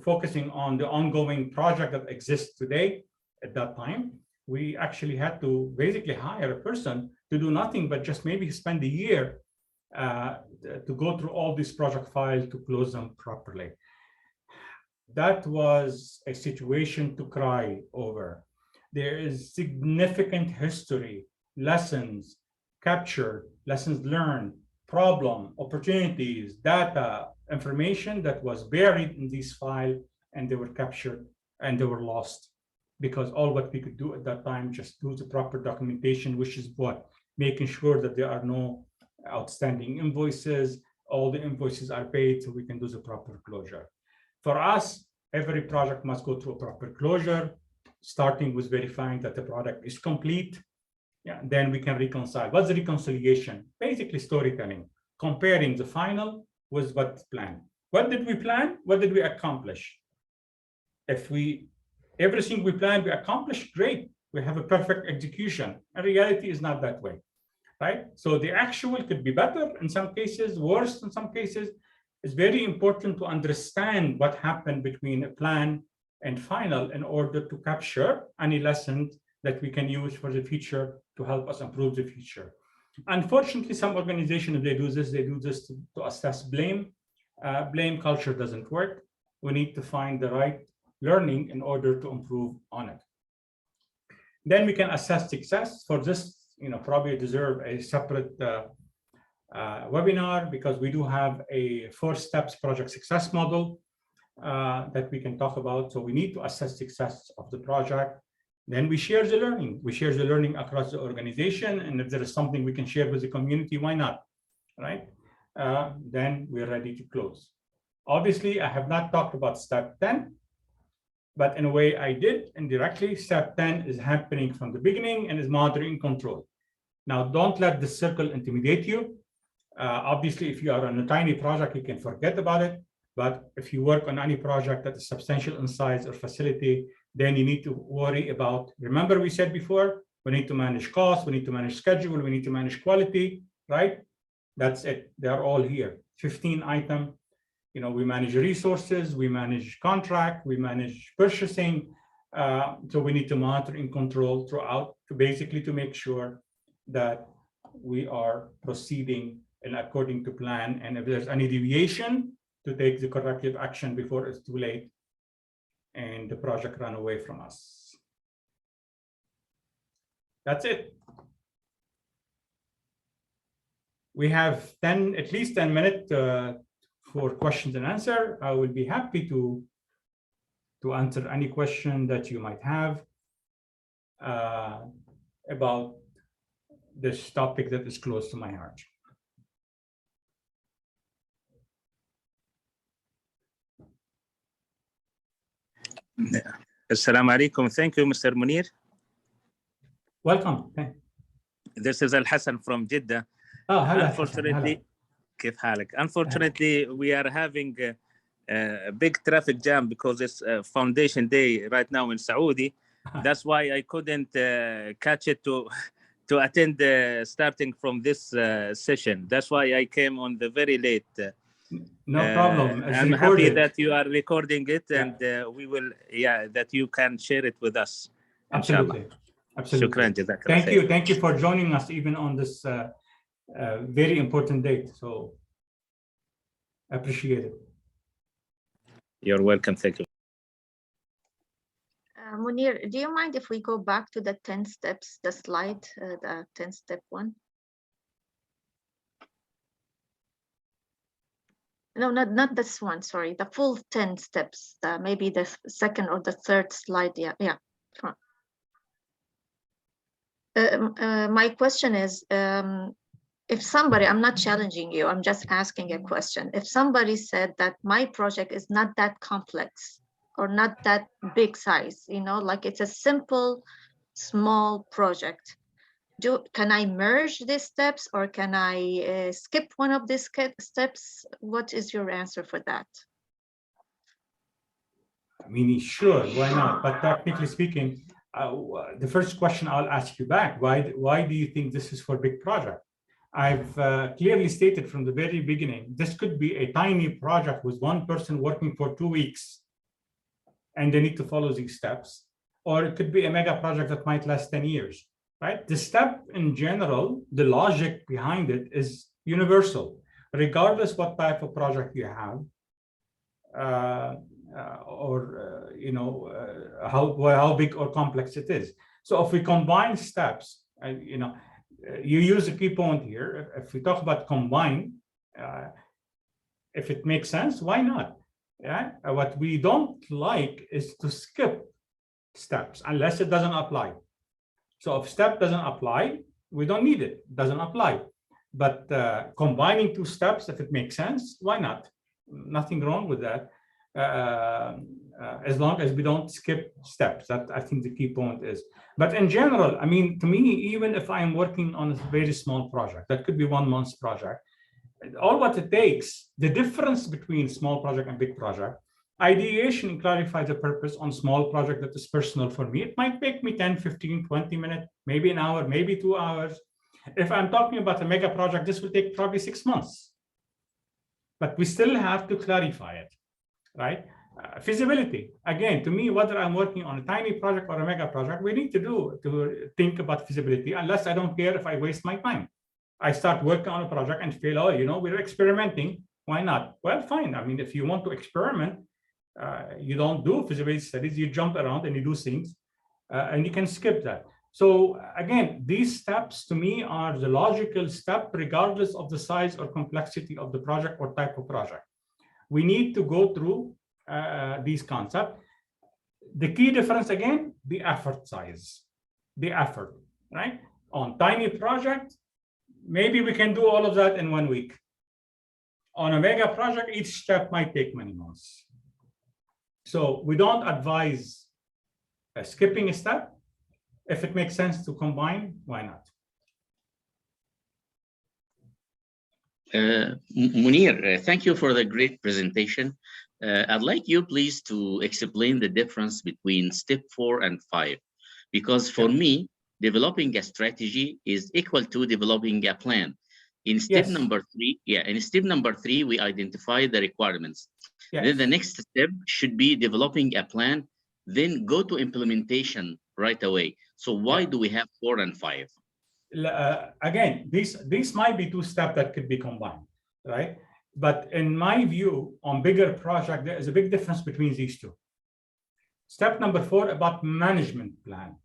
focusing on the ongoing project that exists today at that time, we actually had to basically hire a person to do nothing but just maybe spend a year to go through all these project files to close them properly. That was a situation to cry over. There is significant history, lessons captured, lessons learned, problem, opportunities, data, information that was buried in these files, and they were captured and they were lost. Because all what we could do at that time, just do the proper documentation, which is what? Making sure that there are no outstanding invoices, all the invoices are paid so we can do the proper closure. For us, every project must go through a proper closure, starting with verifying that the product is complete. Yeah, then we can reconcile. What's the reconciliation? Basically storytelling, comparing the final with what's planned. What did we plan? What did we accomplish? If everything we planned, we accomplished, great. We have a perfect execution. And reality is not that way, right? So the actual could be better in some cases, worse in some cases. It's very important to understand what happened between a plan and final in order to capture any lessons that we can use for the future to help us improve the future. Unfortunately, some organizations, if they do this to assess blame. Blame culture doesn't work. We need to find the right learning in order to improve on it. Then we can assess success. For this, probably deserve a separate webinar, because we do have a 4 steps project success model that we can talk about. So we need to assess success of the project. Then we share the learning. We share the learning across the organization. And if there is something we can share with the community, why not, right? Then we're ready to close. Obviously, I have not talked about step 10, but in a way I did indirectly. Step 10 is happening from the beginning and is monitoring control. Now, don't let the circle intimidate you. Obviously, if you are on a tiny project, you can forget about it. But if you work on any project that is substantial in size or facility, then you need to worry about, remember we said before, we need to manage costs, we need to manage schedule, we need to manage quality, right? That's it. They're all here. 15 item. You know, we manage resources, we manage contract, we manage purchasing. So we need to monitor and control throughout to basically to make sure that we are proceeding and according to plan. And if there's any deviation, to take the corrective action before it's too late and the project run away from us. That's it. We have at least 10 minutes for questions and answer. I will be happy to answer any question that you might have about this topic that is close to my heart. Assalamu alaikum. Thank you, Mr. Munir. Welcome. This is Al Hassan from Jeddah. Oh, hello. Unfortunately, كيف حالك? Unfortunately, we are having a big traffic jam because it's Foundation Day right now in Saudi. That's why I couldn't catch it to attend starting from this session. That's why I came on the very late. No problem. I'm happy that you are recording it, and we will, that you can share it with us. Absolutely. Absolutely. Thank you for joining us even on this very important date. So appreciate it. You're welcome. Thank you. Munir, do you mind if we go back to the 10 steps, the slide, the 10-step one? No, not this one, sorry, the full 10 steps, maybe the second or the third slide. Yeah. My question is, if somebody, I'm not challenging you, I'm just asking a question. If somebody said that my project is not that complex or not that big size, you know, like it's a simple, small project, can I merge these steps or can I skip one of these steps? What is your answer for that? I mean, sure, why not? But technically speaking, the first question I'll ask you back, why do you think this is for big project? I've clearly stated from the very beginning, this could be a tiny project with one person working for 2 weeks and they need to follow these steps, or it could be a mega project that might last 10 years. Right? The step in general, the logic behind it is universal, regardless what type of project you have, how big or complex it is. So if we combine steps, you use a key point here. If we talk about combine, if it makes sense, why not? Yeah. What we don't like is to skip steps unless it doesn't apply. So if step doesn't apply, we don't need it. It doesn't apply. But combining 2 steps, if it makes sense, why not? Nothing wrong with that, as long as we don't skip steps. That I think the key point is. But in general, I mean, to me, even if I'm working on a very small project, that could be 1 month project, all what it takes, the difference between small project and big project, ideation and clarify the purpose on small project that is personal for me. It might take me 10, 15, 20 minutes, maybe an hour, maybe 2 hours. If I'm talking about a mega project, this will take probably 6 months. But we still have to clarify it, right? Feasibility. Again, to me, whether I'm working on a tiny project or a mega project, we need to think about feasibility, unless I don't care if I waste my time. I start working on a project and feel, we're experimenting. Why not? Well, fine. I mean, if you want to experiment, you don't do feasibility studies, you jump around and you do things, and you can skip that. So again, these steps to me are the logical step, regardless of the size or complexity of the project or type of project. We need to go through these concepts. The key difference again, the effort size, the effort, right? On tiny project, maybe we can do all of that in 1 week. On a mega project, each step might take many months. So we don't advise skipping a step. If it makes sense to combine, why not? Munir, thank you for the great presentation. I'd like you please to explain the difference between step 4 and 5, because for me, developing a strategy is equal to developing a plan. In step number 3, in step number 3, we identify the requirements. Then the next step should be developing a plan, then go to implementation right away. So why do we have 4 and 5? Again, these might be 2 steps that could be combined, right? But in my view, on bigger project, there is a big difference between these 2. Step number 4 about management plan.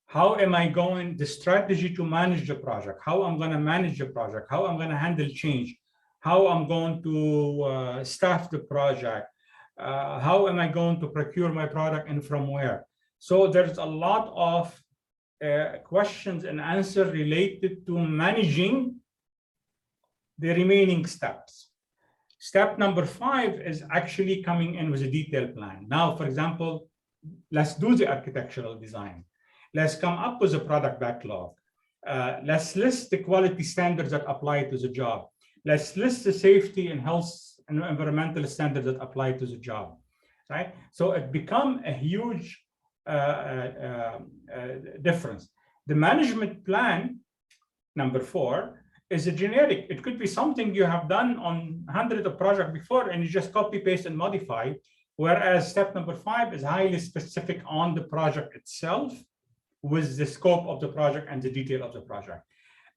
How am I going, the strategy to manage the project, how I'm going to manage the project, how I'm going to handle change, how I'm going to staff the project, how am I going to procure my product and from where. So there's a lot of questions and answers related to managing the remaining steps. Step number 5 is actually coming in with a detailed plan. Now, for example, let's do the architectural design. Let's come up with a product backlog. Let's list the quality standards that apply to the job. Let's list the safety and health and environmental standards that apply to the job, right? So it becomes a huge difference. The management plan, number 4, is a generic. It could be something you have done on hundreds of projects before and you just copy, paste, and modify. Whereas step number 5 is highly specific on the project itself with the scope of the project and the detail of the project.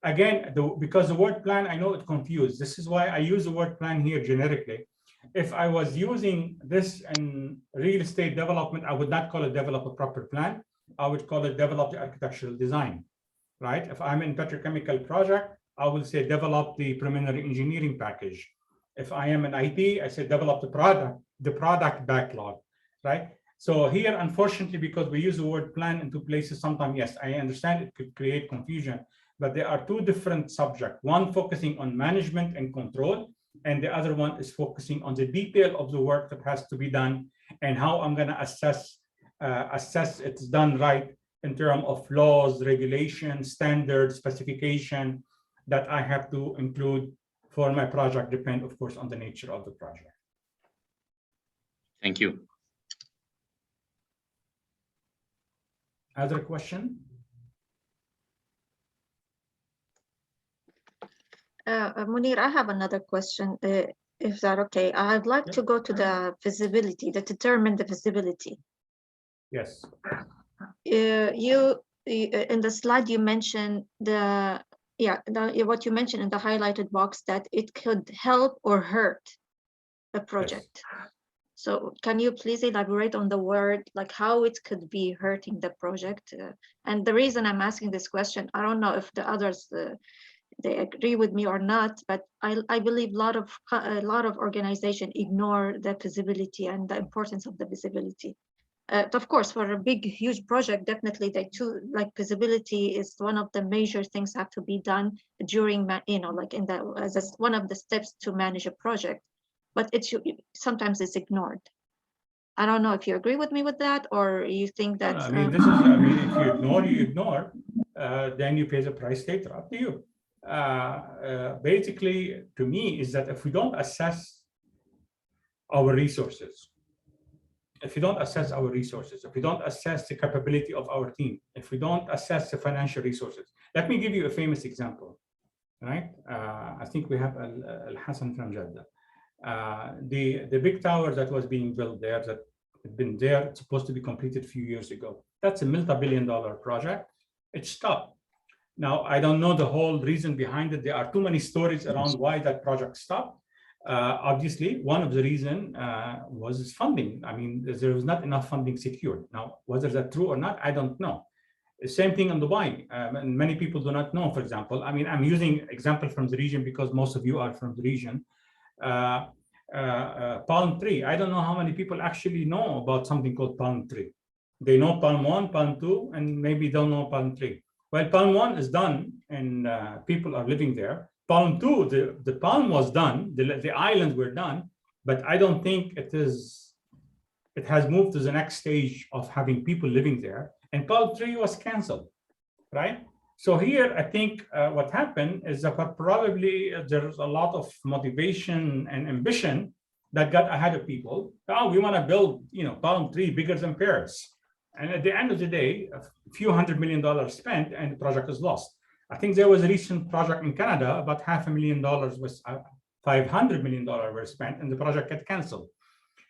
Again, because the word plan, I know it confused. This is why I use the word plan here generically. If I was using this in real estate development, I would not call it develop a proper plan. I would call it develop the architectural design, right? If I'm in petrochemical project, I will say develop the preliminary engineering package. If I am in IT, I say develop the product backlog, right? So here, unfortunately, because we use the word plan in 2 places, sometimes, yes, I understand it could create confusion, but there are 2 different subjects, one focusing on management and control, and the other one is focusing on the detail of the work that has to be done and how I'm going to assess it's done right in terms of laws, regulations, standards, specification that I have to include for my project, depend, of course, on the nature of the project. Thank you. Other question? Munir, I have another question, if that okay. I'd like to go to the feasibility, to determine the feasibility. Yes. You in the slide you mentioned what you mentioned in the highlighted box, that it could help or hurt a project. Yes. So can you please elaborate on the word, like how it could be hurting the project? And the reason I'm asking this question, I don't know if the others they agree with me or not, but I believe a lot of organizations ignore the feasibility and the importance of the feasibility. Of course, for a big, huge project, definitely like feasibility is one of the major things have to be done during, like as one of the steps to manage a project, but sometimes it's ignored. I don't know if you agree with me with that, or you think that. I mean, if you ignore, then you pay the price later. Up to you. Basically, to me, is that if we don't assess our resources, if we don't assess the capability of our team, if we don't assess the financial resources. Let me give you a famous example, right? I think we have Al-Hassan from Jeddah. The big tower that was being built there, that had been there, it's supposed to be completed a few years ago. That's a multi-billion-dollar project. It stopped. Now, I don't know the whole reason behind it. There are too many stories around why that project stopped. Obviously, one of the reasons was its funding. I mean, there was not enough funding secured. Now, whether that's true or not, I don't know. The same thing in Dubai. And many people do not know, for example. I mean, I'm using example from the region because most of you are from the region. palm tree. I don't know how many people actually know about something called palm tree. They know palm 1, palm 2, and maybe don't know palm 3. Well, palm 1 is done, and people are living there. Palm 2, the palm was done, the islands were done, but I don't think it has moved to the next stage of having people living there. And palm 3 was canceled, right? So here, I think what happened is that probably there's a lot of motivation and ambition that got ahead of people. Oh, we want to build, palm 3 bigger than Paris. And at the end of the day, a few $100 million spent and the project is lost. I think there was a recent project in Canada, about $500,000 was $500 million were spent and the project got canceled.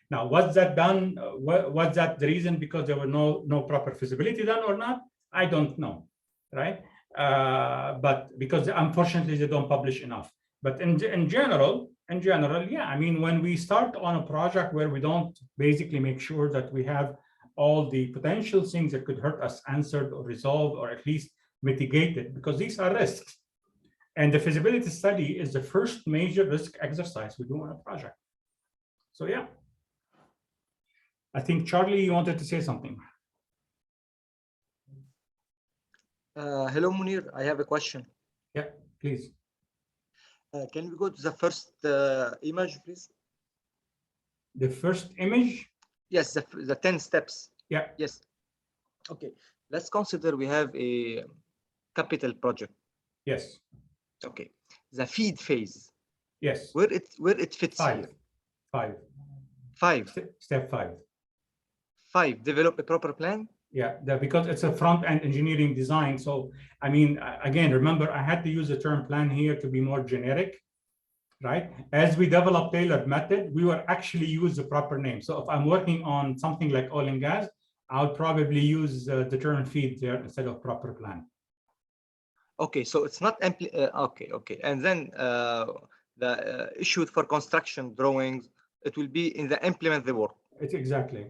Now, was that done? Was that the reason because there were no proper feasibility done or not? I don't know, right? But because unfortunately they don't publish enough. But in general, yeah, I mean, when we start on a project where we don't basically make sure that we have all the potential things that could hurt us answered or resolved or at least mitigated, because these are risks. And the feasibility study is the first major risk exercise we do on a project. So yeah. I think, Charlie, you wanted to say something. Hello, Munir. I have a question. Yeah, please. Can we go to the first image, please? The first image? Yes, the 10 steps. Yeah. Yes. Okay. Let's consider we have a capital project. Yes. Okay. The feed phase. Yes. Where it fits here. Five. Step 5. 5. Develop a proper plan. Yeah, because it's a front-end engineering design. So, I mean, again, remember, I had to use the term plan here to be more generic, right? As we develop tailored method, we will actually use the proper name. So if I'm working on something like oil and gas, I'll probably use the term feed there instead of proper plan. Okay, so it's not okay. And then the issue for construction drawings, it will be in the implement the work. It's exactly.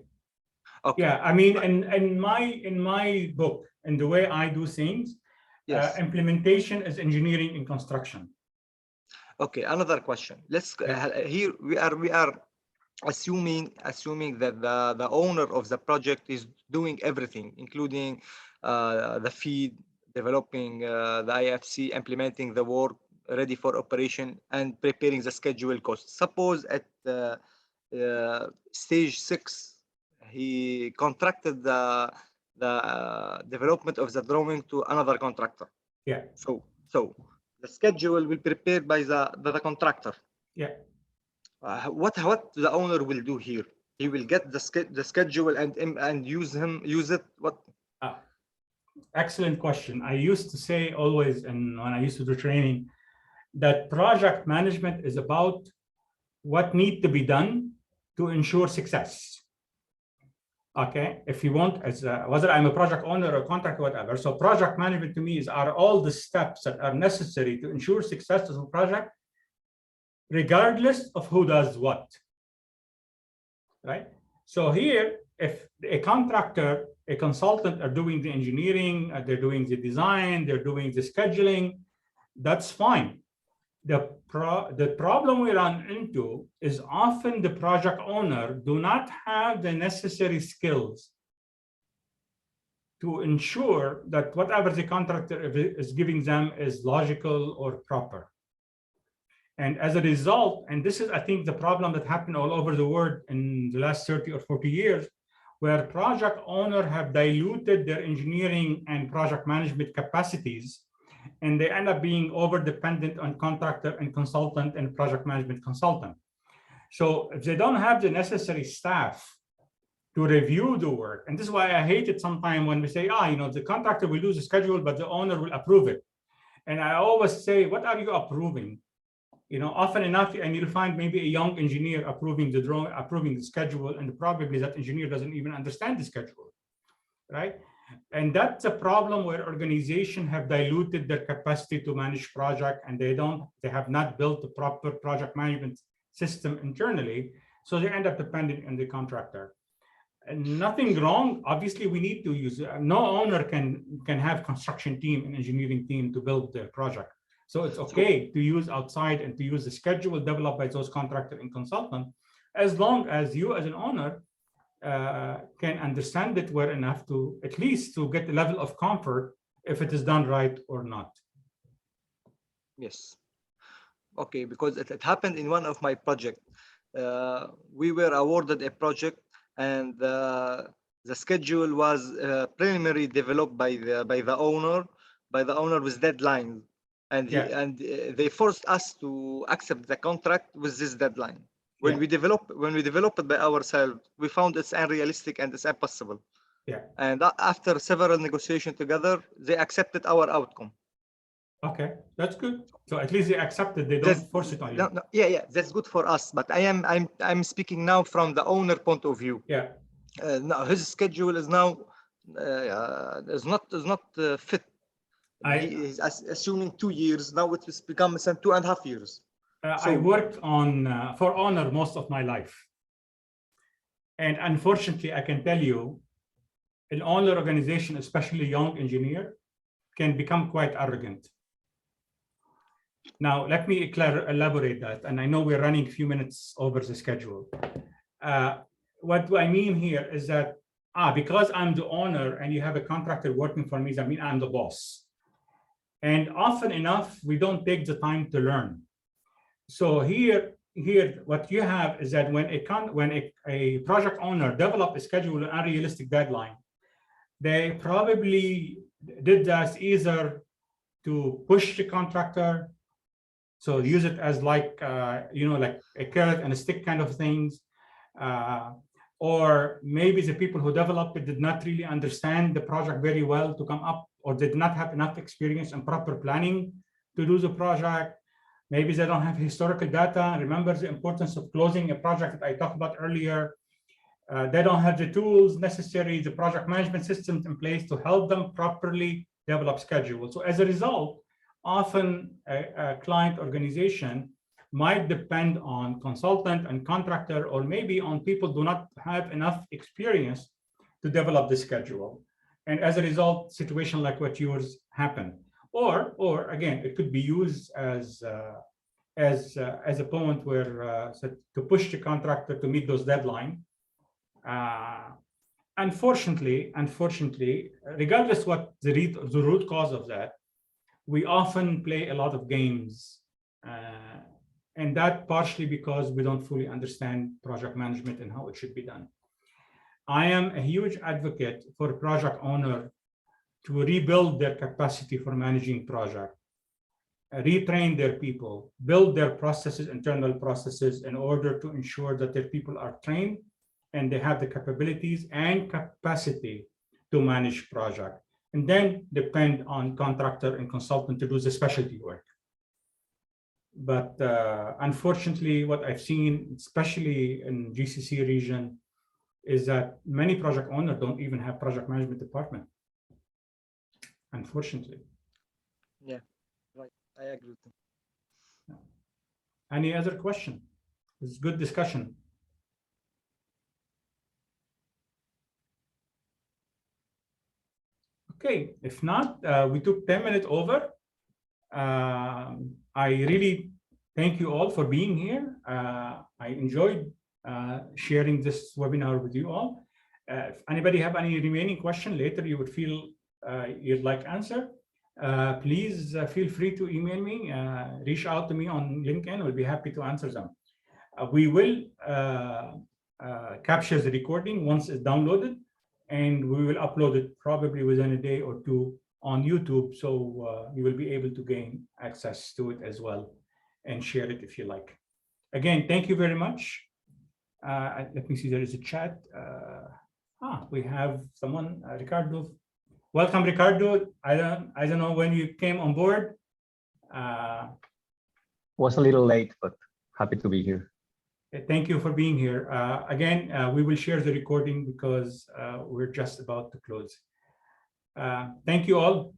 Okay. Yeah, I mean, in my book, in the way I do things, yes. Implementation is engineering in construction. Okay, another question. Let's here we are assuming that the owner of the project is doing everything, including the feed, developing the IFC, implementing the work, ready for operation, and preparing the schedule costs. Suppose at stage 6, he contracted the development of the drawing to another contractor. Yeah. So the schedule will be prepared by the contractor. Yeah. What the owner will do here? He will get the schedule and use it. What? Excellent question. I used to say always, and when I used to do training, that project management is about what needs to be done to ensure success. Okay, if you want, as whether I'm a project owner or contractor, whatever. So project management to me are all the steps that are necessary to ensure success of a project, regardless of who does what. Right? So here, if a contractor, a consultant are doing the engineering, they're doing the design, they're doing the scheduling, that's fine. The problem we run into is often the project owner do not have the necessary skills to ensure that whatever the contractor is giving them is logical or proper. And as a result, and this is, I think, the problem that happened all over the world in the last 30 or 40 years, where project owners have diluted their engineering and project management capacities, and they end up being over-dependent on contractor and consultant and project management consultant. So if they don't have the necessary staff to review the work, and this is why I hate it sometimes when we say, the contractor will do the schedule, but the owner will approve it. And I always say, what are you approving? Often enough, and you'll find maybe a young engineer approving the drawing, approving the schedule, and probably that engineer doesn't even understand the schedule, right? And that's a problem where organizations have diluted their capacity to manage project, and they have not built the proper project management system internally, so they end up depending on the contractor. And nothing wrong. Obviously, we need to use. No owner can have construction team and engineering team to build their project. So it's okay to use outside and to use the schedule developed by those contractor and consultant, as long as you as an owner can understand it well enough to at least to get the level of comfort if it is done right or not. Yes. Okay, because it happened in one of my projects. We were awarded a project, and the schedule was preliminary developed by the owner with deadlines, and they forced us to accept the contract with this deadline. When we develop it by ourselves, we found it's unrealistic and it's impossible. Yeah. And after several negotiations together, they accepted our outcome. Okay, that's good. So at least they accept it. They don't force it on you. No, yeah, that's good for us. But I'm speaking now from the owner point of view. Yeah. Now his schedule is now is not fit. He's assuming 2 years. Now it has become 2.5 years. So, I worked on for Honor most of my life. And unfortunately, I can tell you, an Honor organization, especially young engineer, can become quite arrogant. Now, let me elaborate that. And I know we're running a few minutes over the schedule. What I mean here is that, because I'm the owner and you have a contractor working for me, that means I'm the boss. And often enough, we don't take the time to learn. So here, what you have is that when a project owner develop a schedule and unrealistic deadline, they probably did that either to push the contractor, so use it as like like a carrot and a stick kind of things, or maybe the people who developed it did not really understand the project very well to come up, or did not have enough experience and proper planning to do the project. Maybe they don't have historical data. Remember the importance of closing a project that I talked about earlier. They don't have the tools necessary, the project management systems in place to help them properly develop schedules. So as a result, often a client organization might depend on consultant and contractor, or maybe on people who do not have enough experience to develop the schedule. And as a result, situation like what yours happened. Or again, it could be used as a point where to push the contractor to meet those deadlines. Unfortunately, regardless what the root cause of that, we often play a lot of games, and that partially because we don't fully understand project management and how it should be done. I am a huge advocate for a project owner to rebuild their capacity for managing project, retrain their people, build their processes, internal processes, in order to ensure that their people are trained and they have the capabilities and capacity to manage project, and then depend on contractor and consultant to do the specialty work. But unfortunately, what I've seen, especially in GCC region, is that many project owners don't even have project management department. Unfortunately. Yeah, right. I agree with you. Any other question? It's good discussion. Okay, if not, we took 10 minutes over. I really thank you all for being here. I enjoyed sharing this webinar with you all. If anybody have any remaining question later you would feel you'd like answer, please feel free to email me, reach out to me on LinkedIn. We'll be happy to answer them. We will capture the recording once it's downloaded, and we will upload it probably within a day or two on YouTube, so you will be able to gain access to it as well and share it if you like. Again, thank you very much. Let me see, there is a chat. We have someone, Ricardo. Welcome, Ricardo. I don't know when you came on board. Was a little late, but happy to be here. Thank you for being here. Again, we will share the recording because we're just about to close. Thank you all.